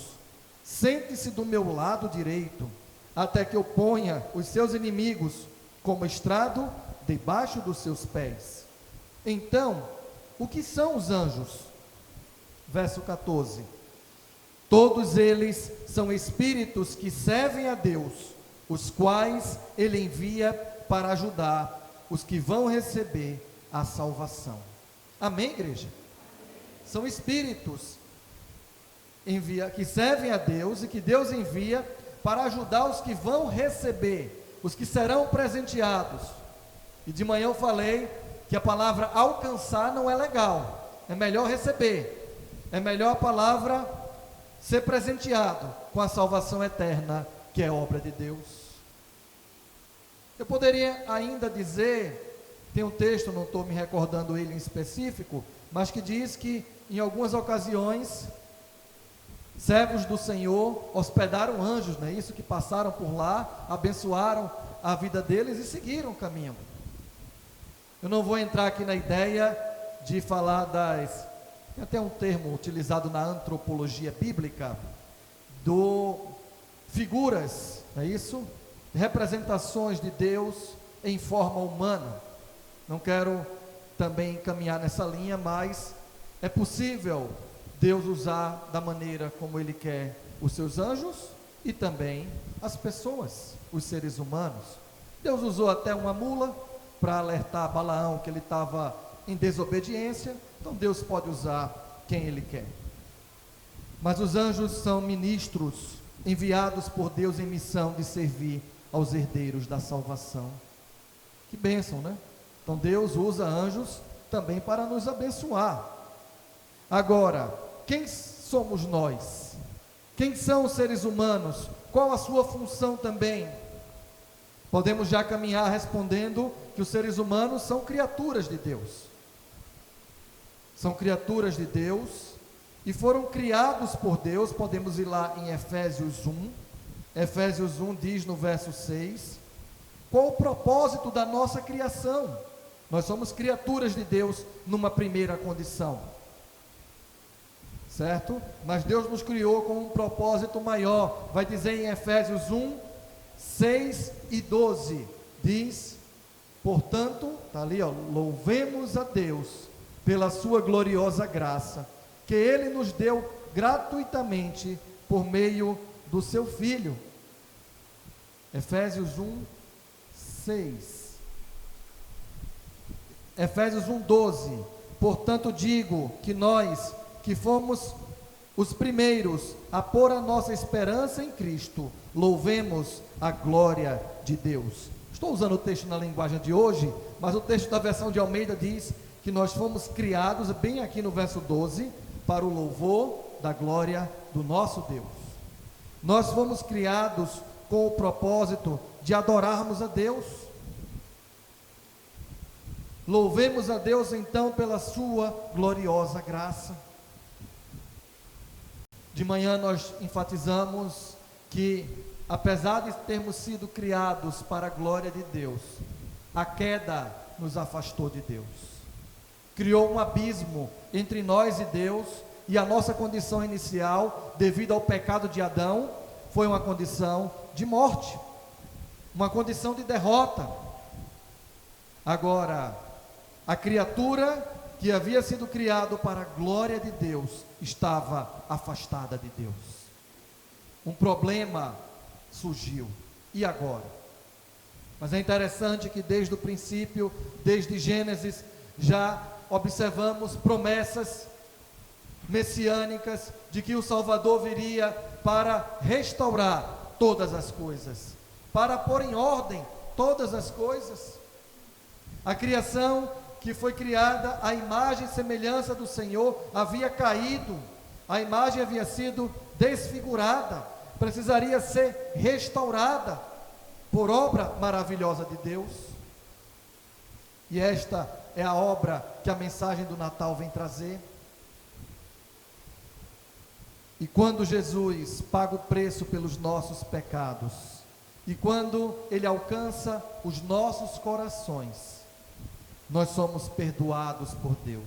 E: sente-se do meu lado direito, até que eu ponha os seus inimigos como estrado debaixo dos seus pés. Então, o que são os anjos? Verso 14: todos eles são espíritos que servem a Deus, os quais ele envia para ajudar os que vão receber a salvação. Amém, igreja? São espíritos que servem a Deus e que Deus envia para ajudar os que vão receber, os que serão presenteados. E de manhã eu falei que a palavra alcançar não é legal, é melhor receber. É melhor a palavra ser presenteado com a salvação eterna, que é obra de Deus. Eu poderia ainda dizer, tem um texto, não estou me recordando ele em específico, mas que diz que em algumas ocasiões servos do Senhor hospedaram anjos, não é isso? Que passaram por lá, abençoaram a vida deles e seguiram o caminho. Eu não vou entrar aqui na ideia de falar tem até um termo utilizado na antropologia bíblica, figuras, não é isso? Representações de Deus em forma humana. Não quero também caminhar nessa linha, mas é possível Deus usar da maneira como Ele quer os seus anjos e também as pessoas, os seres humanos. Deus usou até uma mula para alertar Balaão que ele estava em desobediência, então Deus pode usar quem Ele quer. Mas os anjos são ministros enviados por Deus em missão de servir aos herdeiros da salvação. Que bênção, né? Então Deus usa anjos também para nos abençoar. Agora, quem somos nós? Quem são os seres humanos? Qual a sua função também? Podemos já caminhar respondendo que os seres humanos são criaturas de Deus. São criaturas de Deus e foram criados por Deus. Podemos ir lá em Efésios 1. Efésios 1 diz no verso 6, qual o propósito da nossa criação? Nós somos criaturas de Deus numa primeira condição, certo? Mas Deus nos criou com um propósito maior. Vai dizer em Efésios 1, 6 e 12, diz, portanto, está ali, louvemos a Deus pela sua gloriosa graça, que Ele nos deu gratuitamente por meio do seu Filho. Efésios 1, 6. Efésios 1, 12. Portanto digo que nós, que fomos os primeiros a pôr a nossa esperança em Cristo, louvemos a glória de Deus. Estou usando o texto na linguagem de hoje, mas o texto da versão de Almeida diz que nós fomos criados, bem aqui no verso 12, para o louvor da glória do nosso Deus. Nós fomos criados com o propósito de adorarmos a Deus. Louvemos a Deus então pela sua gloriosa graça. De manhã nós enfatizamos que, apesar de termos sido criados para a glória de Deus, a queda nos afastou de Deus. Criou um abismo entre nós e Deus, e a nossa condição inicial, devido ao pecado de Adão, foi uma condição de morte, uma condição de derrota. Agora, a criatura que havia sido criado para a glória de Deus estava afastada de Deus. Um problema surgiu. E agora? Mas é interessante que desde o princípio, desde Gênesis, já observamos promessas messiânicas de que o Salvador viria para restaurar todas as coisas, para pôr em ordem todas as coisas. A criação que foi criada à imagem e semelhança do Senhor havia caído, a imagem havia sido desfigurada, precisaria ser restaurada por obra maravilhosa de Deus. E esta é a obra que a mensagem do Natal vem trazer. E quando Jesus paga o preço pelos nossos pecados, e quando Ele alcança os nossos corações, nós somos perdoados por Deus,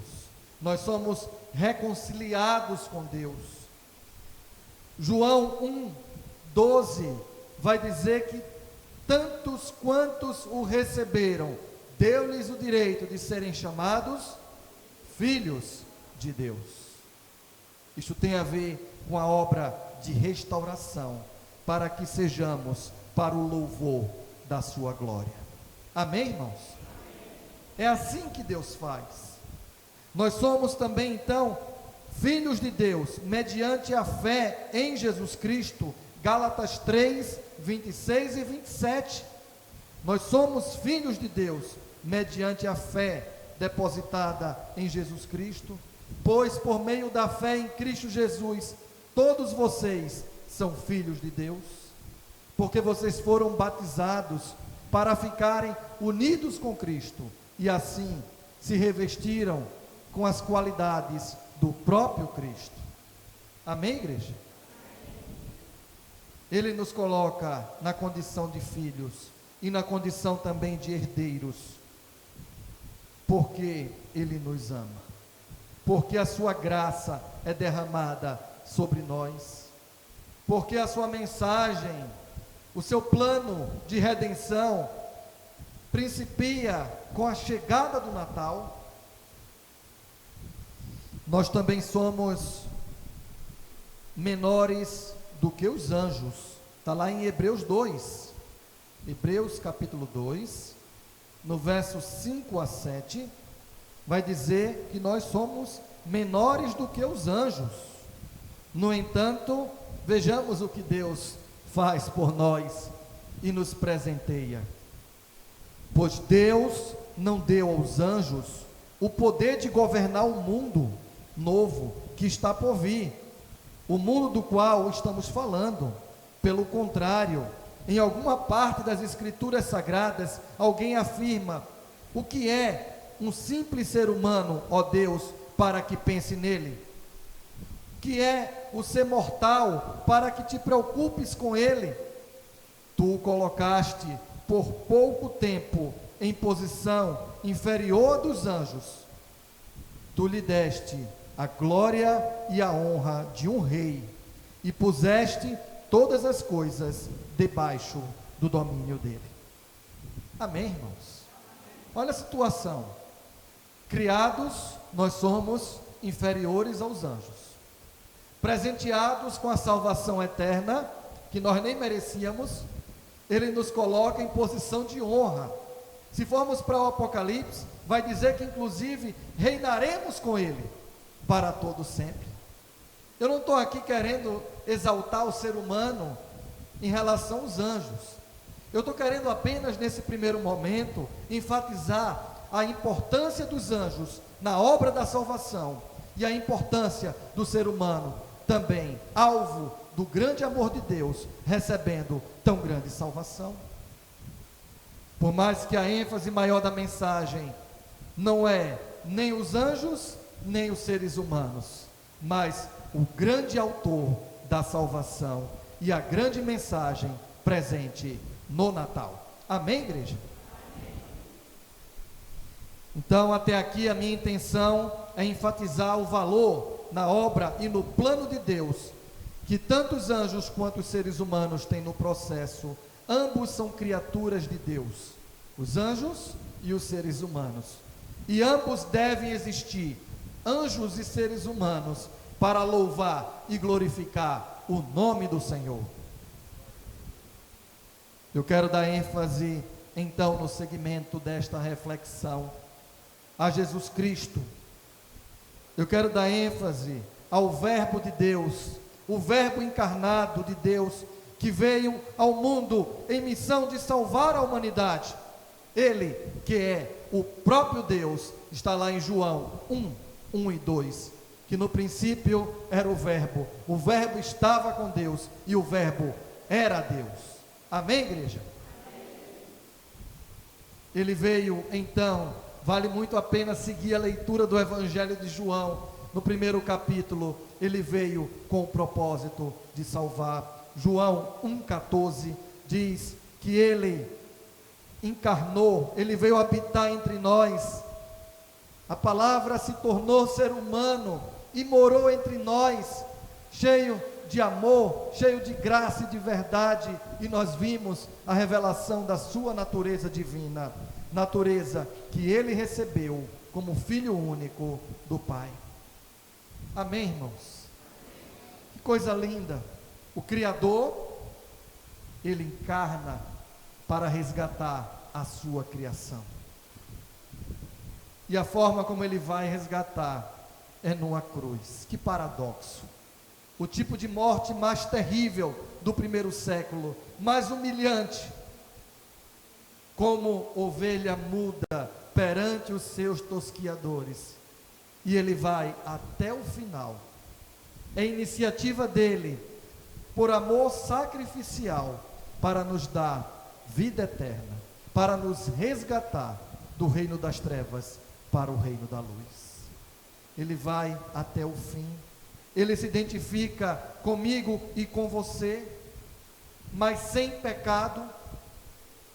E: nós somos reconciliados com Deus. João 1:12 vai dizer que tantos quantos o receberam, deu-lhes o direito de serem chamados filhos de Deus. Isso tem a ver com a obra de restauração, para que sejamos para o louvor da sua glória. Amém, irmãos? É assim que Deus faz. Nós somos também, então, filhos de Deus, mediante a fé em Jesus Cristo. Gálatas 3, 26 e 27. Nós somos filhos de Deus, mediante a fé depositada em Jesus Cristo. Pois por meio da fé em Cristo Jesus, todos vocês são filhos de Deus, porque vocês foram batizados para ficarem unidos com Cristo, e assim se revestiram com as qualidades do próprio Cristo. Amém, igreja? Ele nos coloca na condição de filhos e na condição também de herdeiros, porque Ele nos ama, porque a sua graça é derramada sobre nós, porque a sua mensagem, o seu plano de redenção, principia com a chegada do Natal. Nós também somos menores do que os anjos. Está lá em Hebreus 2. Hebreus capítulo 2, no verso 5 a 7, vai dizer que nós somos menores do que os anjos. No entanto, vejamos o que Deus faz por nós e nos presenteia. Pois Deus não deu aos anjos o poder de governar o mundo novo que está por vir, o mundo do qual estamos falando. Pelo contrário, em alguma parte das Escrituras Sagradas, alguém afirma: o que é um simples ser humano, ó Deus, para que pense nele? Que é o ser mortal, para que te preocupes com ele? Tu o colocaste por pouco tempo em posição inferior dos anjos. Tu lhe deste a glória e a honra de um rei, e puseste todas as coisas debaixo do domínio dele. Amém, irmãos? Olha a situação. Criados, nós somos inferiores aos anjos. Presenteados com a salvação eterna, que nós nem merecíamos, Ele nos coloca em posição de honra. Se formos para o Apocalipse, vai dizer que inclusive reinaremos com Ele para todo sempre. Eu não estou aqui querendo exaltar o ser humano em relação aos anjos. Eu estou querendo apenas nesse primeiro momento enfatizar a importância dos anjos na obra da salvação e a importância do ser humano também, alvo do grande amor de Deus, recebendo tão grande salvação. Por mais que a ênfase maior da mensagem não é nem os anjos, nem os seres humanos, mas o grande autor da salvação e a grande mensagem presente no Natal. Amém, igreja? Então, até aqui a minha intenção é enfatizar o valor na obra e no plano de Deus, que tanto os anjos quanto os seres humanos têm no processo. Ambos são criaturas de Deus, os anjos e os seres humanos, e ambos devem existir, anjos e seres humanos, para louvar e glorificar o nome do Senhor. Eu quero dar ênfase então no segmento desta reflexão a Jesus Cristo. Eu quero dar ênfase ao Verbo de Deus, o Verbo encarnado de Deus, que veio ao mundo em missão de salvar a humanidade. Ele, que é o próprio Deus, está lá em João 1 e 2, que no princípio era o Verbo estava com Deus, e o Verbo era Deus. Amém, igreja? Ele veio, então, vale muito a pena seguir a leitura do Evangelho de João. No primeiro capítulo, ele veio com o propósito de salvar. João 1,14 diz que ele encarnou, ele veio habitar entre nós. A palavra se tornou ser humano e morou entre nós, cheio de amor, cheio de graça e de verdade, e nós vimos a revelação da sua natureza divina, natureza que ele recebeu como filho único do Pai. Amém, irmãos? Que coisa linda! O Criador, ele encarna para resgatar a sua criação. E a forma como ele vai resgatar é numa cruz. Que paradoxo! O tipo de morte mais terrível do primeiro século, mais humilhante, como ovelha muda perante os seus tosquiadores, e ele vai até o final. É iniciativa dele, por amor sacrificial, para nos dar vida eterna, para nos resgatar do reino das trevas para o reino da luz. Ele vai até o fim. Ele se identifica comigo e com você. mas sem pecado.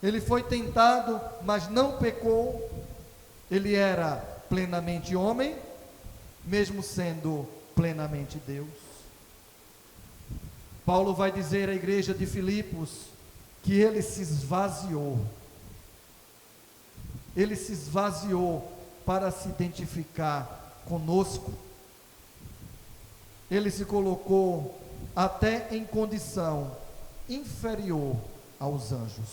E: Ele foi tentado, mas não pecou. Ele era plenamente homem, mesmo sendo plenamente Deus. Paulo vai dizer à igreja de Filipos que ele se esvaziou. Ele se esvaziou para se identificar conosco. Ele se colocou até em condição inferior aos anjos,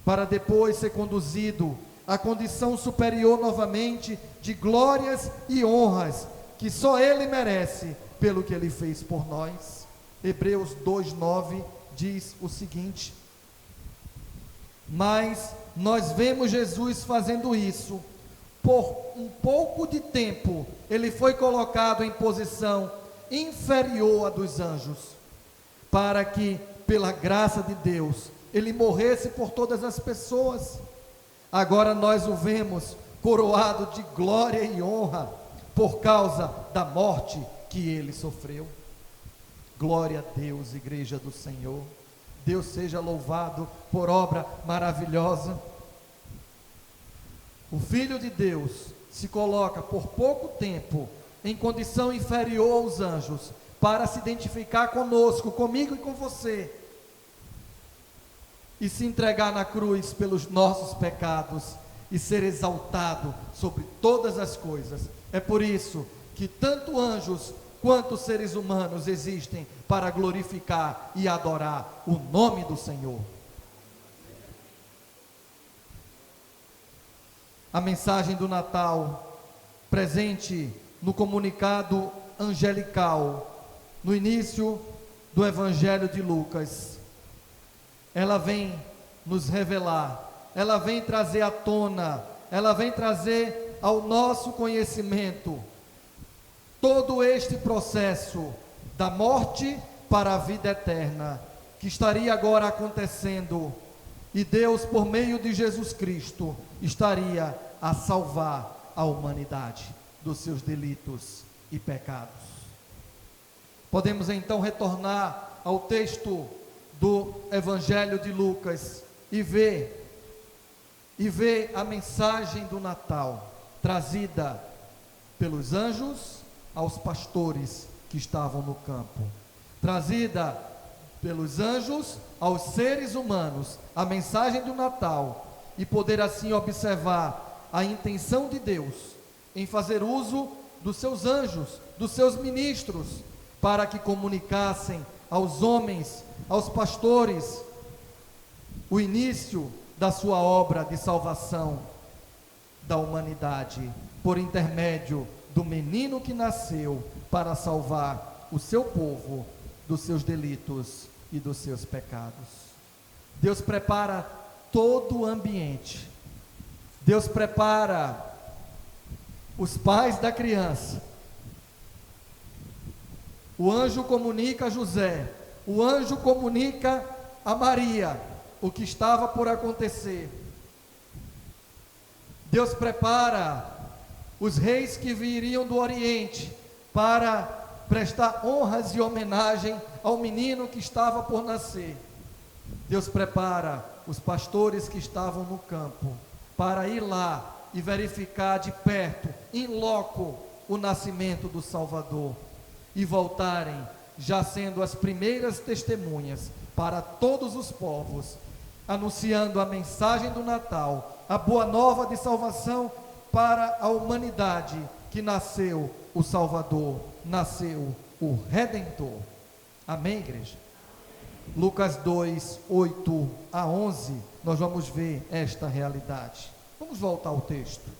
E: para depois ser conduzido à condição superior novamente de glórias e honras que só Ele merece pelo que Ele fez por nós. Hebreus 2:9 diz o seguinte: mas nós vemos Jesus fazendo isso. Por um pouco de tempo, Ele foi colocado em posição inferior à dos anjos, para que, pela graça de Deus, Ele morresse por todas as pessoas. Agora nós o vemos coroado de glória e honra, por causa da morte que Ele sofreu. Glória a Deus, igreja do Senhor. Deus seja louvado por obra maravilhosa. O Filho de Deus se coloca por pouco tempo em condição inferior aos anjos, para se identificar conosco, comigo e com você, e se entregar na cruz pelos nossos pecados, e ser exaltado sobre todas as coisas. É por isso que tanto anjos quanto seres humanos existem para glorificar e adorar o nome do Senhor. A mensagem do Natal, presente no comunicado angelical, no início do Evangelho de Lucas, ela vem nos revelar, ela vem trazer à tona, ela vem trazer ao nosso conhecimento todo este processo da morte para a vida eterna, que estaria agora acontecendo, e Deus, por meio de Jesus Cristo, estaria a salvar a humanidade dos seus delitos e pecados. Podemos então retornar ao texto do Evangelho de Lucas e ver a mensagem do Natal trazida pelos anjos aos pastores que estavam no campo, trazida pelos anjos aos seres humanos, a mensagem do Natal, e poder assim observar a intenção de Deus em fazer uso dos seus anjos, dos seus ministros, para que comunicassem aos homens, aos pastores, o início da sua obra de salvação da humanidade, por intermédio do menino que nasceu para salvar o seu povo dos seus delitos e dos seus pecados. Deus prepara todo o ambiente. Deus prepara os pais da criança. O anjo comunica a José, o anjo comunica a Maria o que estava por acontecer. Deus prepara os reis que viriam do Oriente para prestar honras e homenagem ao menino que estava por nascer. Deus prepara os pastores que estavam no campo para ir lá e verificar de perto, in loco, o nascimento do Salvador, e voltarem já sendo as primeiras testemunhas para todos os povos, anunciando a mensagem do Natal, a boa nova de salvação para a humanidade, que nasceu o Salvador, nasceu o Redentor. Amém, igreja? Lucas 2, 8 a 11, nós vamos ver esta realidade. Vamos voltar ao texto.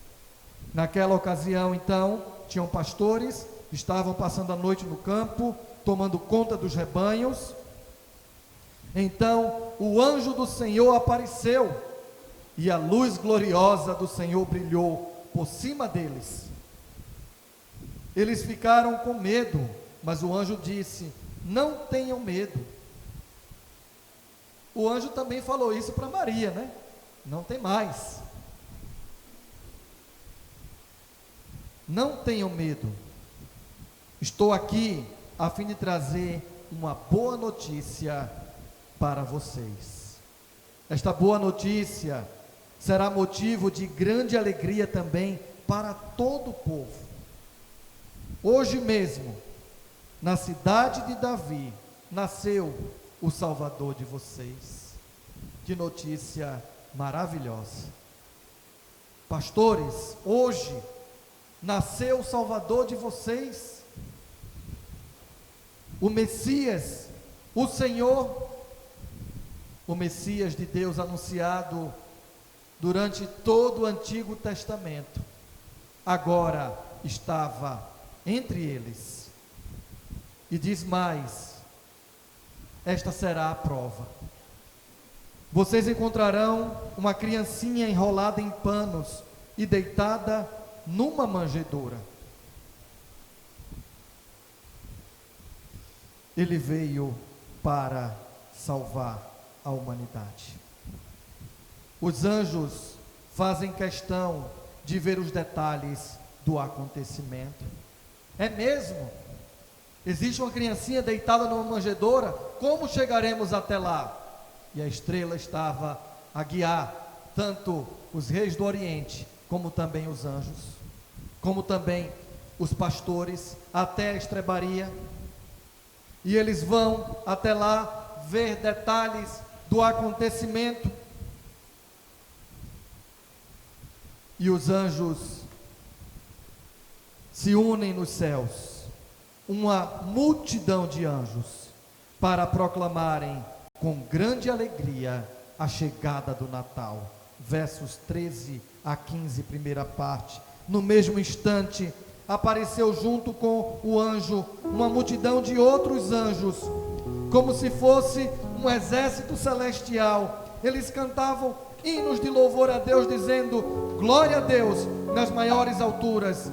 E: Naquela ocasião, então, tinham pastores que estavam passando a noite no campo, tomando conta dos rebanhos. Então, o anjo do Senhor apareceu, e a luz gloriosa do Senhor brilhou por cima deles. Eles ficaram com medo, mas o anjo disse: não tenham medo. O anjo também falou isso para Maria, né? Não tem mais. Não tenham medo. Estou aqui a fim de trazer uma boa notícia para vocês. Esta boa notícia será motivo de grande alegria também para todo o povo. Hoje mesmo, na cidade de Davi, nasceu o Salvador de vocês. Que notícia maravilhosa. Pastores, hoje nasceu o Salvador de vocês, o Messias, o Senhor, o Messias de Deus anunciado durante todo o Antigo Testamento, agora estava entre eles. E diz mais: esta será a prova. Vocês encontrarão uma criancinha enrolada em panos e deitada numa manjedoura. Ele veio para salvar a humanidade. Os anjos fazem questão de ver os detalhes do acontecimento. É mesmo? Existe uma criancinha deitada numa manjedoura? Como chegaremos até lá? E a estrela estava a guiar tanto os reis do Oriente, como também os anjos, como também os pastores, até a estrebaria. E eles vão até lá ver detalhes do acontecimento. E os anjos se unem nos céus, uma multidão de anjos, para proclamarem com grande alegria a chegada do Natal. Versos 13 a 15, primeira parte. No mesmo instante, apareceu junto com o anjo uma multidão de outros anjos, como se fosse um exército celestial. Eles cantavam hinos de louvor a Deus, dizendo: glória a Deus nas maiores alturas,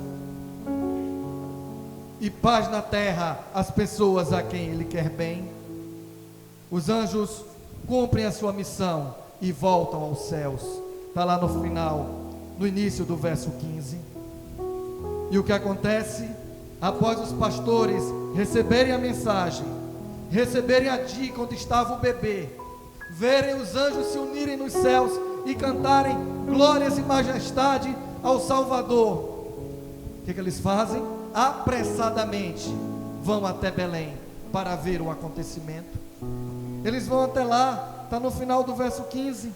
E: e paz na terra às pessoas a quem Ele quer bem. Os anjos cumprem a sua missão e voltam aos céus. Está lá no final, no início do verso 15. E o que acontece? Após os pastores receberem a mensagem, receberem a dica onde estava o bebê, verem os anjos se unirem nos céus e cantarem glórias e majestade ao Salvador, o que eles fazem? Apressadamente vão até Belém para ver o acontecimento. Eles vão até lá, está no final do verso 15.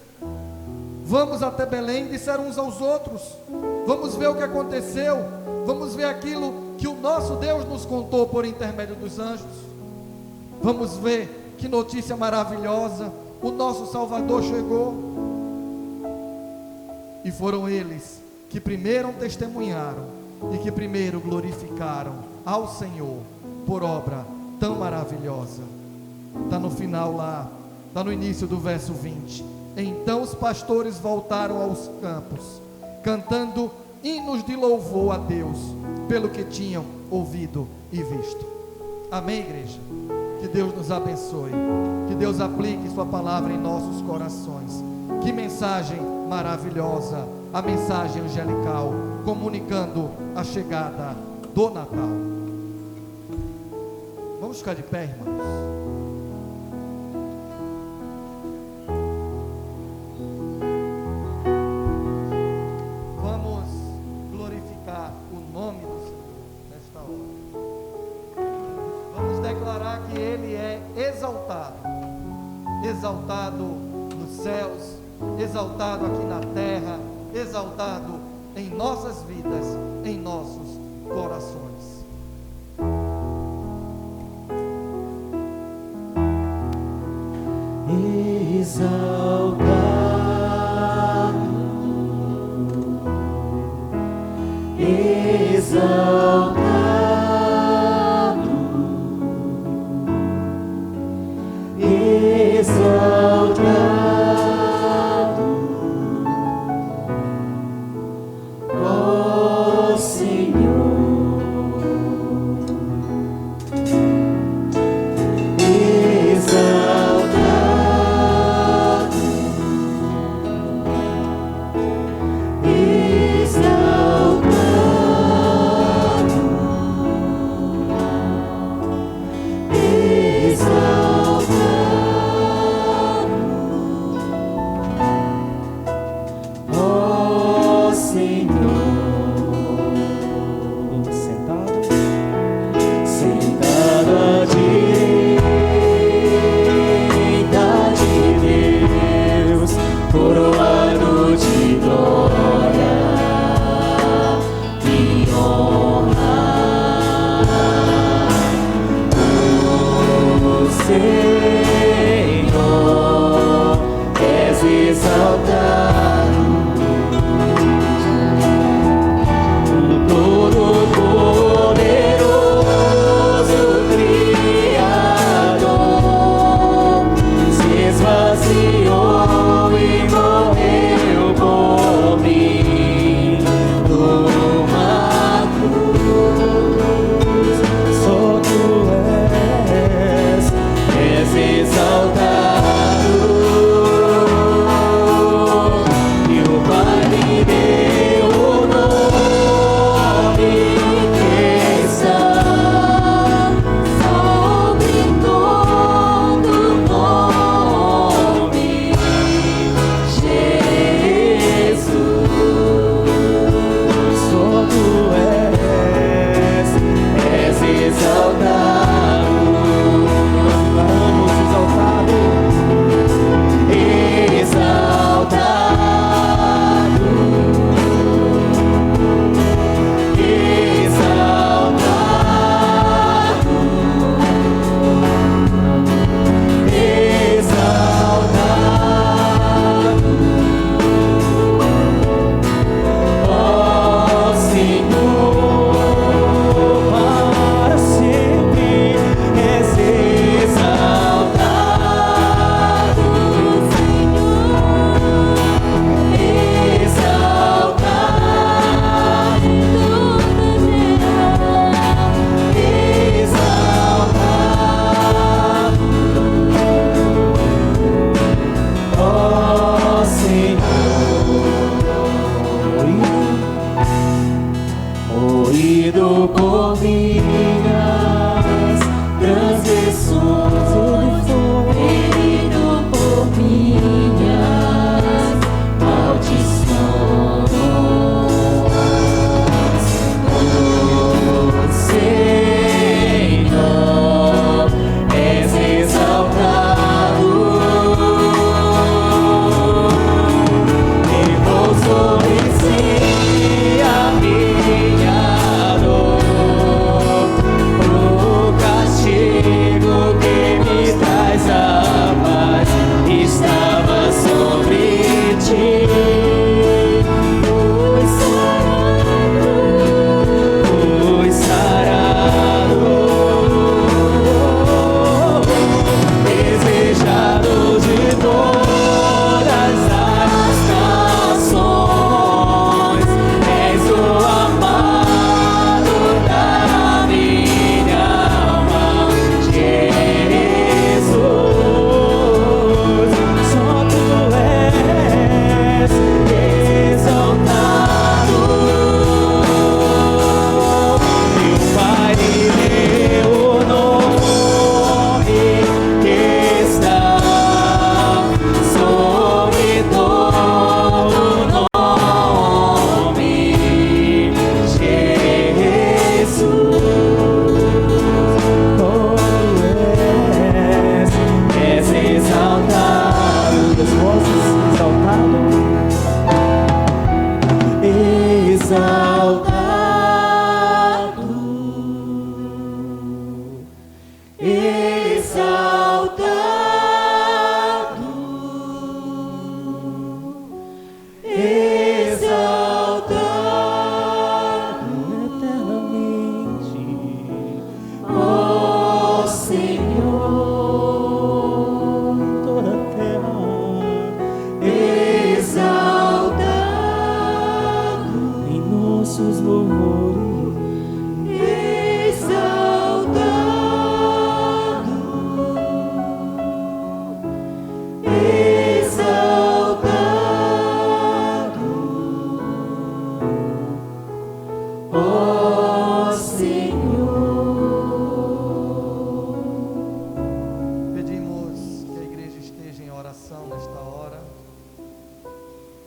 E: Vamos até Belém, disseram uns aos outros, vamos ver o que aconteceu, vamos ver aquilo que o nosso Deus nos contou por intermédio dos anjos. Vamos ver que notícia maravilhosa, o nosso Salvador chegou. E foram eles que primeiro testemunharam e que primeiro glorificaram ao Senhor por obra tão maravilhosa. Está no final lá, está no início do verso 20. Então os pastores voltaram aos campos, cantando hinos de louvor a Deus, pelo que tinham ouvido e visto. Amém, igreja? Que Deus nos abençoe, que Deus aplique sua palavra em nossos corações. Que mensagem maravilhosa, a mensagem angelical, comunicando a chegada do Natal. Vamos ficar de pé, irmãos. Vamos glorificar o nome do Senhor nesta hora. Vamos declarar que Ele é exaltado, exaltado nos céus, exaltado aqui na terra, exaltado em nossas vidas, em nossos corações.
B: Exaltado, exaltado, exaltado, ó Senhor. Exaltado,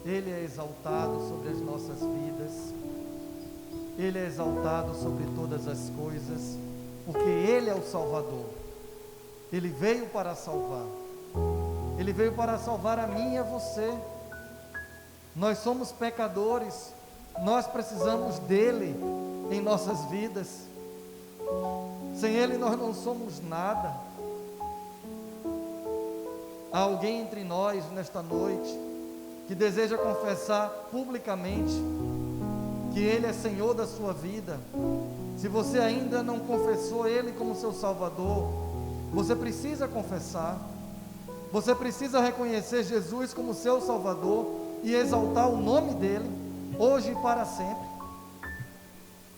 E: Ele é exaltado sobre as nossas vidas, Ele é exaltado sobre todas as coisas, porque Ele é o Salvador. Ele veio para salvar, Ele veio para salvar a mim e a você. Nós somos pecadores, nós precisamos dEle em nossas vidas. Sem Ele nós não somos nada. Há alguém entre nós nesta noite que deseja confessar publicamente que Ele é Senhor da sua vida? Se você ainda não confessou Ele como seu Salvador, você precisa confessar. Você precisa reconhecer Jesus como seu Salvador e exaltar o nome dEle, hoje e para sempre.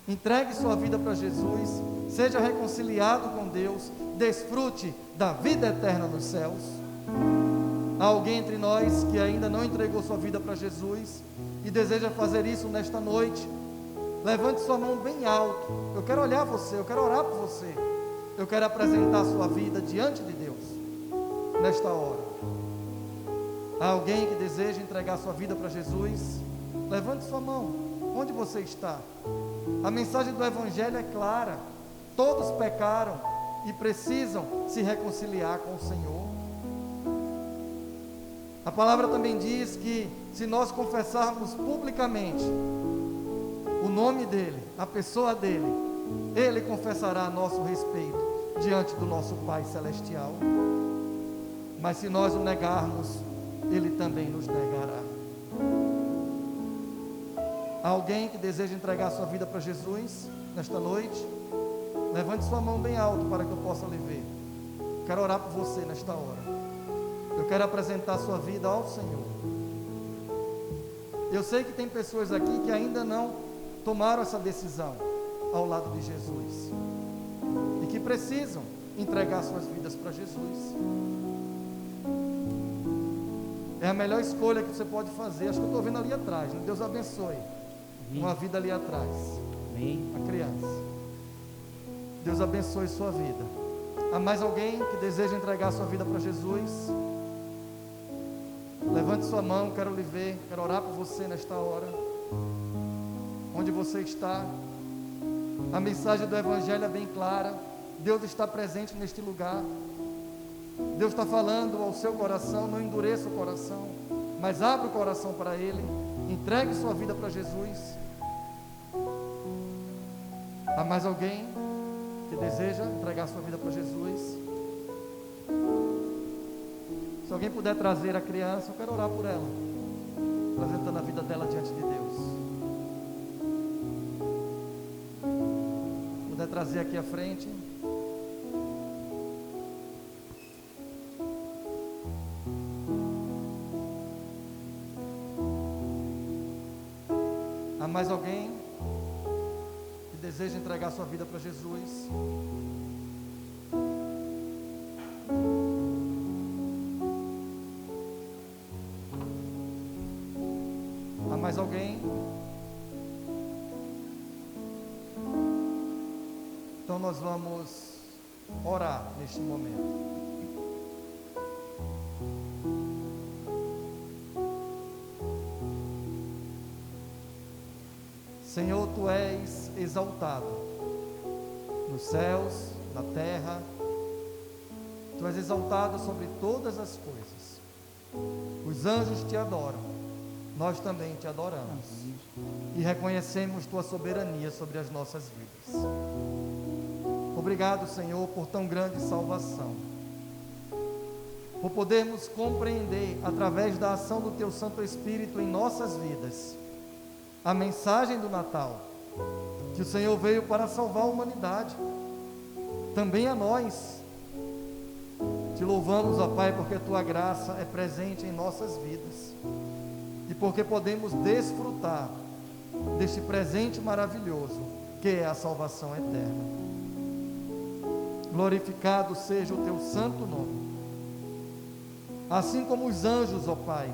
E: Entregue sua vida para Jesus, seja reconciliado com Deus, desfrute da vida eterna nos céus. Há alguém entre nós que ainda não entregou sua vida para Jesus e deseja fazer isso nesta noite? Levante sua mão bem alto. Eu quero olhar você, eu quero orar por você. Eu quero apresentar sua vida diante de Deus nesta hora. Há alguém que deseja entregar sua vida para Jesus? Levante sua mão. Onde você está? A mensagem do Evangelho é clara. Todos pecaram e precisam se reconciliar com o Senhor. A palavra também diz que se nós confessarmos publicamente o nome dEle, a pessoa dEle, Ele confessará a nosso respeito diante do nosso Pai Celestial. Mas se nós o negarmos, Ele também nos negará. Há alguém que deseja entregar sua vida para Jesus nesta noite? Levante sua mão bem alto para que eu possa lhe ver. Quero orar por você nesta hora. Eu quero apresentar sua vida ao Senhor. Eu sei que tem pessoas aqui que ainda não tomaram essa decisão ao lado de Jesus e que precisam entregar suas vidas para Jesus. É a melhor escolha que você pode fazer. Acho que eu estou vendo ali atrás, né? Deus abençoe. Uma vida ali atrás.
A: Amém.
E: A criança. Deus abençoe sua vida. Há mais alguém que deseja entregar sua vida para Jesus? Levante sua mão, quero lhe ver, quero orar por você nesta hora. Onde você está? A mensagem do Evangelho é bem clara. Deus está presente neste lugar. Deus está falando ao seu coração. Não endureça o coração, mas abra o coração para Ele. Entregue sua vida para Jesus. Há mais alguém que deseja entregar sua vida para Jesus? Se alguém puder trazer a criança, eu quero orar por ela, apresentando a vida dela diante de Deus. Puder trazer aqui à frente. Há mais alguém que deseja entregar sua vida para Jesus? Há mais alguém? Então nós vamos orar neste momento. Senhor, Tu és exaltado nos céus, na terra. Tu és exaltado sobre todas as coisas. Os anjos te adoram, nós também te adoramos e reconhecemos Tua soberania sobre as nossas vidas. Obrigado, Senhor, por tão grande salvação, por podermos compreender através da ação do Teu Santo Espírito em nossas vidas a mensagem do Natal, que o Senhor veio para salvar a humanidade, também a nós. Te louvamos, ó Pai, porque a Tua graça é presente em nossas vidas e porque podemos desfrutar deste presente maravilhoso que é a salvação eterna. Glorificado seja o Teu santo nome. Assim como os anjos, ó Pai,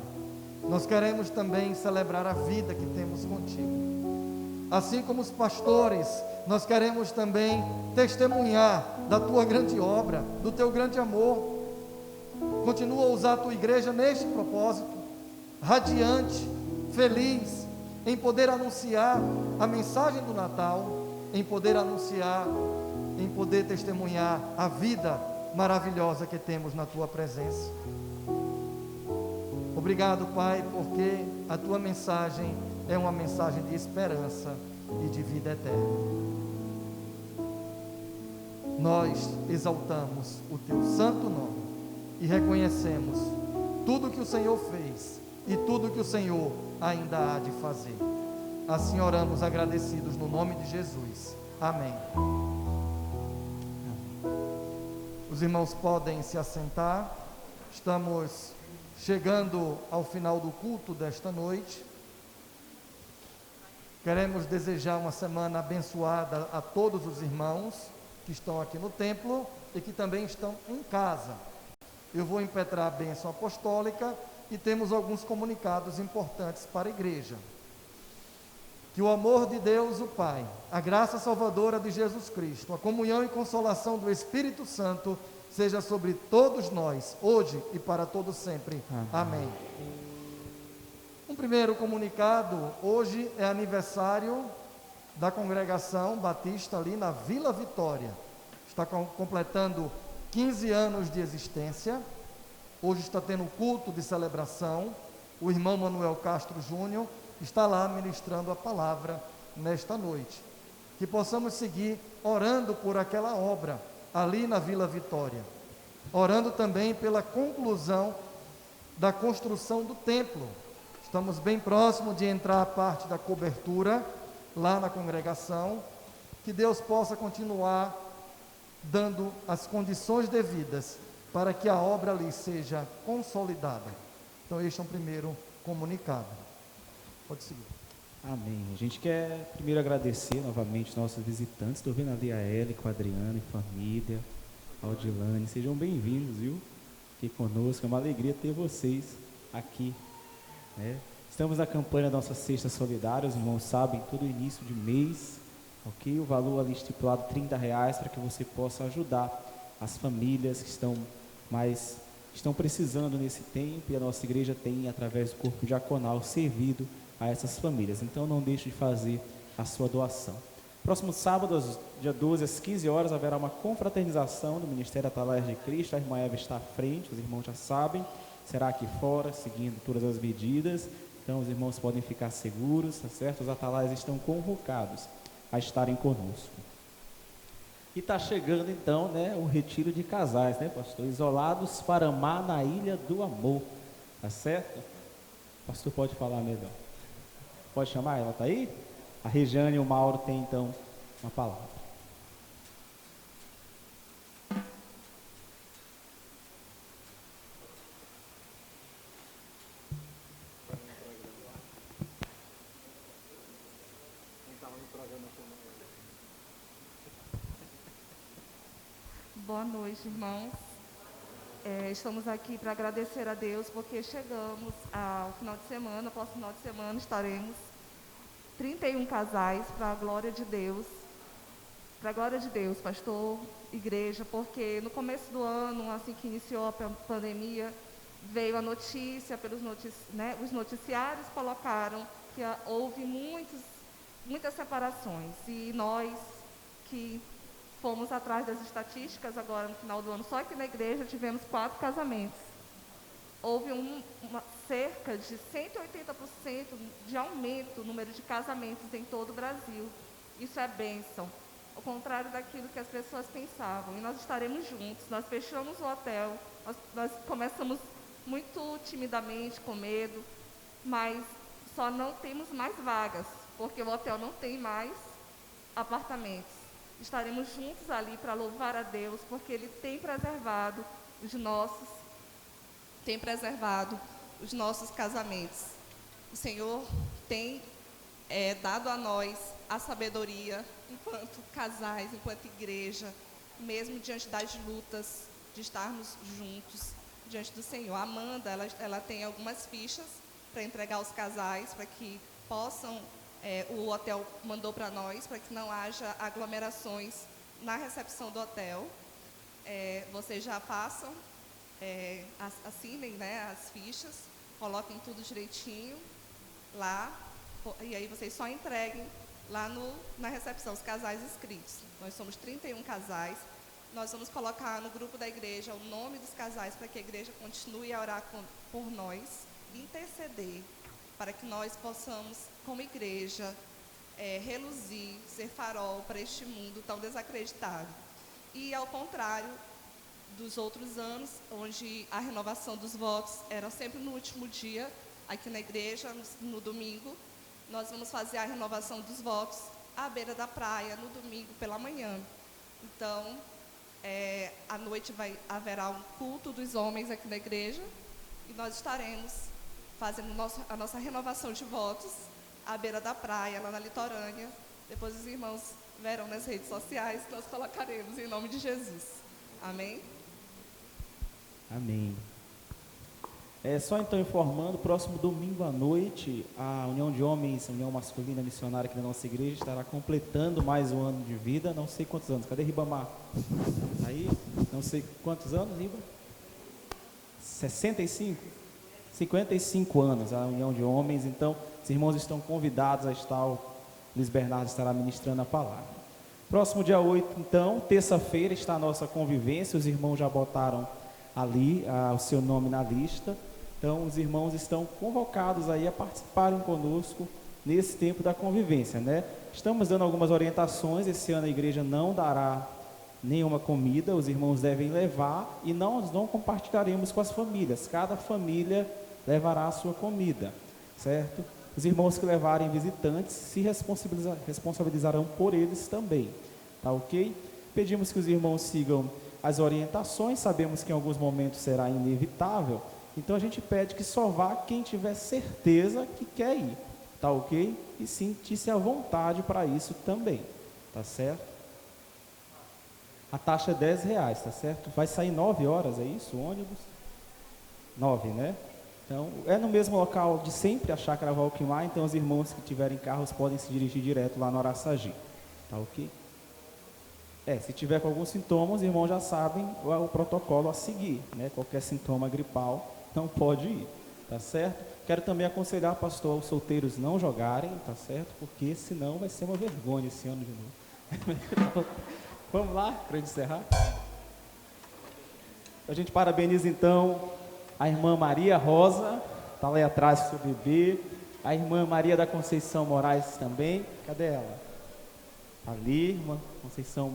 E: nós queremos também celebrar a vida que temos contigo. Assim como os pastores, nós queremos também testemunhar da Tua grande obra, do Teu grande amor. Continua a usar a Tua igreja neste propósito, radiante, feliz em poder anunciar a mensagem do Natal, em poder anunciar, em poder testemunhar a vida maravilhosa que temos na tua presença. Obrigado, Pai, porque a tua mensagem é uma mensagem de esperança e de vida eterna. Nós exaltamos o teu santo nome e reconhecemos tudo que o Senhor fez e tudo que o Senhor ainda há de fazer. Assim oramos agradecidos no nome de Jesus. Amém. Os irmãos podem se assentar. Estamos chegando ao final do culto desta noite. Queremos desejar uma semana abençoada a todos os irmãos que estão aqui no templo e que também estão em casa. Eu vou impetrar a bênção apostólica e temos alguns comunicados importantes para a igreja. Que o amor de Deus, o Pai, a graça salvadora de Jesus Cristo, a comunhão e consolação do Espírito Santo seja sobre todos nós, hoje e para todo sempre. Amém. Um primeiro comunicado: hoje é aniversário da congregação batista ali na Vila Vitória. Está completando 15 anos de existência. Hoje está tendo culto de celebração. O irmão Manuel Castro Júnior está lá ministrando a palavra nesta noite. Que possamos seguir orando por aquela obra ali na Vila Vitória, orando também pela conclusão da construção do templo. Estamos bem próximos de entrar a parte da cobertura lá na congregação. Que Deus possa continuar dando as condições devidas para que a obra ali seja consolidada. Então este é um primeiro comunicado. Pode seguir.
A: Amém. A gente quer primeiro agradecer novamente os nossos visitantes. Estou vendo ali a Eli com a Adriana e família, a Odilane. Sejam bem-vindos, viu? Aqui conosco. É uma alegria ter vocês aqui, né? Estamos na campanha da nossa Cesta Solidária. Os irmãos sabem, todo início de mês, ok? O valor ali estipulado R$30 para que você possa ajudar as famílias que estão precisando nesse tempo, e a nossa igreja tem, através do corpo diaconal, servido a essas famílias. Então não deixe de fazer a sua doação. Próximo sábado, dia 12, às 15 horas, haverá uma confraternização do Ministério Atalaias de Cristo. A irmã Eva está à frente, os irmãos já sabem, será aqui fora, seguindo todas as medidas. Então os irmãos podem ficar seguros, tá certo? Os atalaias estão convocados a estarem conosco. E está chegando então, né, o retiro de casais, né, pastor? Isolados para amar na Ilha do Amor, tá certo? O pastor pode falar melhor. Pode chamar? Ela está aí? A Regiane e o Mauro têm então uma palavra.
B: Boa noite, irmãos. Estamos aqui para agradecer a Deus porque chegamos ao final de semana. Próximo final de semana estaremos 31 casais para a glória de Deus. Para a glória de Deus, pastor, igreja, porque no começo do ano, assim que iniciou a pandemia, veio a notícia, os noticiários colocaram que houve muitas separações. E nós que fomos atrás das estatísticas agora no final do ano, só que na igreja tivemos 4 casamentos. Houve cerca de 180% de aumento no número de casamentos em todo o Brasil. Isso é bênção, ao contrário daquilo que as pessoas pensavam. E nós estaremos juntos. Nós fechamos o hotel, nós começamos muito timidamente, com medo, mas só não temos mais vagas, porque o hotel não tem mais apartamentos. Estaremos juntos ali para louvar a Deus, porque Ele tem preservado os nossos casamentos. O Senhor tem dado a nós a sabedoria, enquanto casais, enquanto igreja, mesmo diante das lutas, de estarmos juntos diante do Senhor. A Amanda, ela tem algumas fichas para entregar aos casais, para que possam... o hotel mandou para nós, para que não haja aglomerações na recepção do hotel. Vocês já façam, assinem, né, as fichas, coloquem tudo direitinho lá, e aí vocês só entreguem lá na recepção os casais inscritos. Nós somos 31 casais. Nós vamos colocar no grupo da igreja o nome dos casais para que a igreja continue a orar por nós e interceder para que nós possamos, como igreja, reluzir, ser farol para este mundo tão desacreditado. E ao contrário dos outros anos, onde a renovação dos votos era sempre no último dia, aqui na igreja, no domingo, nós vamos fazer a renovação dos votos à beira da praia, no domingo pela manhã. Então, à noite haverá um culto dos homens aqui na igreja e nós estaremos fazendo a nossa renovação de votos à beira da praia, lá na litorânea. Depois os irmãos verão nas redes sociais que nós colocaremos em nome de Jesus. Amém?
A: Amém. Só então informando, próximo domingo à noite, a União de Homens, a União Masculina Missionária aqui da nossa igreja, estará completando mais um ano de vida, não sei quantos anos. Cadê Ribamar? Aí, não sei quantos anos, Riba? 65? 55 anos, a União de Homens. Então, os irmãos estão convidados a estar, o Luiz Bernardo estará ministrando a palavra. Próximo dia 8, então, terça-feira, está a nossa convivência, os irmãos já botaram ali o seu nome na lista. Então, os irmãos estão convocados aí a participarem conosco nesse tempo da convivência, né? Estamos dando algumas orientações. Esse ano a igreja não dará nenhuma comida, os irmãos devem levar e nós não compartilharemos com as famílias. Cada família levará a sua comida, certo? Os irmãos que levarem visitantes se responsabilizarão por eles também, tá ok? Pedimos que os irmãos sigam as orientações, sabemos que em alguns momentos será inevitável, então a gente pede que só vá quem tiver certeza que quer ir, tá ok? E sentir-se à vontade para isso também, tá certo? A taxa é R$10, tá certo? Vai sair 9 horas, é isso, o ônibus? 9, né? Então, é no mesmo local de sempre, a Chácara Valquimar, então os irmãos que tiverem carros podem se dirigir direto lá no Araçagi, tá ok? Se tiver com alguns sintomas, os irmãos já sabem o protocolo a seguir, né? Qualquer sintoma gripal não pode ir, tá certo? Quero também aconselhar, pastor, os solteiros não jogarem, tá certo? Porque senão vai ser uma vergonha esse ano de novo. Vamos lá, para encerrar? A gente parabeniza então a irmã Maria Rosa, está lá atrás do seu bebê, a irmã Maria da Conceição Moraes também, cadê ela? Ali, irmã Conceição.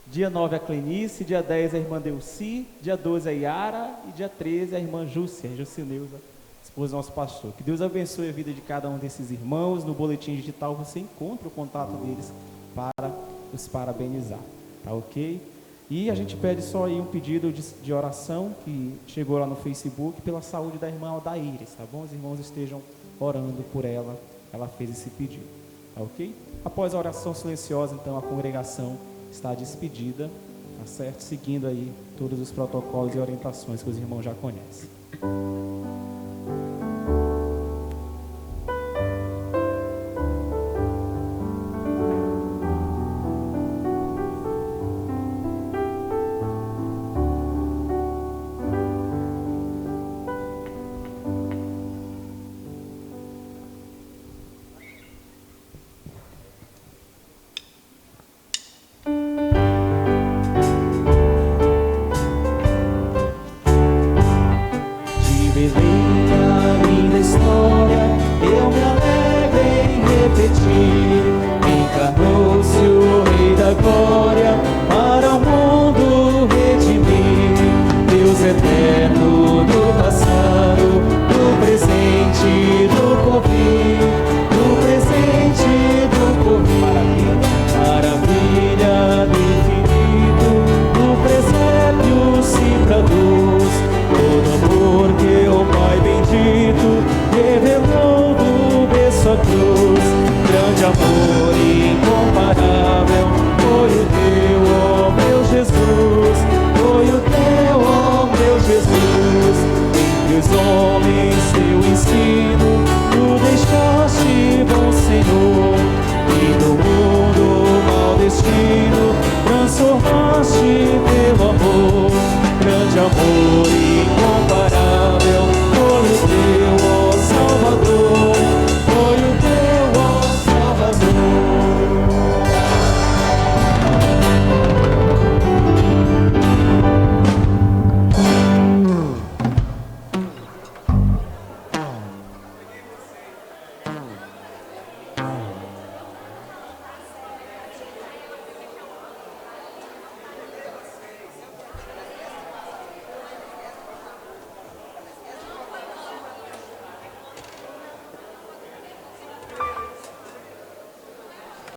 A: Dia 9 a Clenice, dia 10 a irmã Delci, dia 12 a Yara e dia 13 a irmã Jucineuza, esposa do nosso pastor. Que Deus abençoe a vida de cada um desses irmãos. No boletim digital você encontra o contato deles para os parabenizar, tá ok? E a gente pede só aí um pedido de oração que chegou lá no Facebook pela saúde da irmã Aldaíris, tá bom? Os irmãos estejam orando por ela, ela fez esse pedido, tá ok? Após a oração silenciosa, então, a congregação está despedida, tá certo? Seguindo aí todos os protocolos e orientações que os irmãos já conhecem. Transformaste pelo amor, grande amor e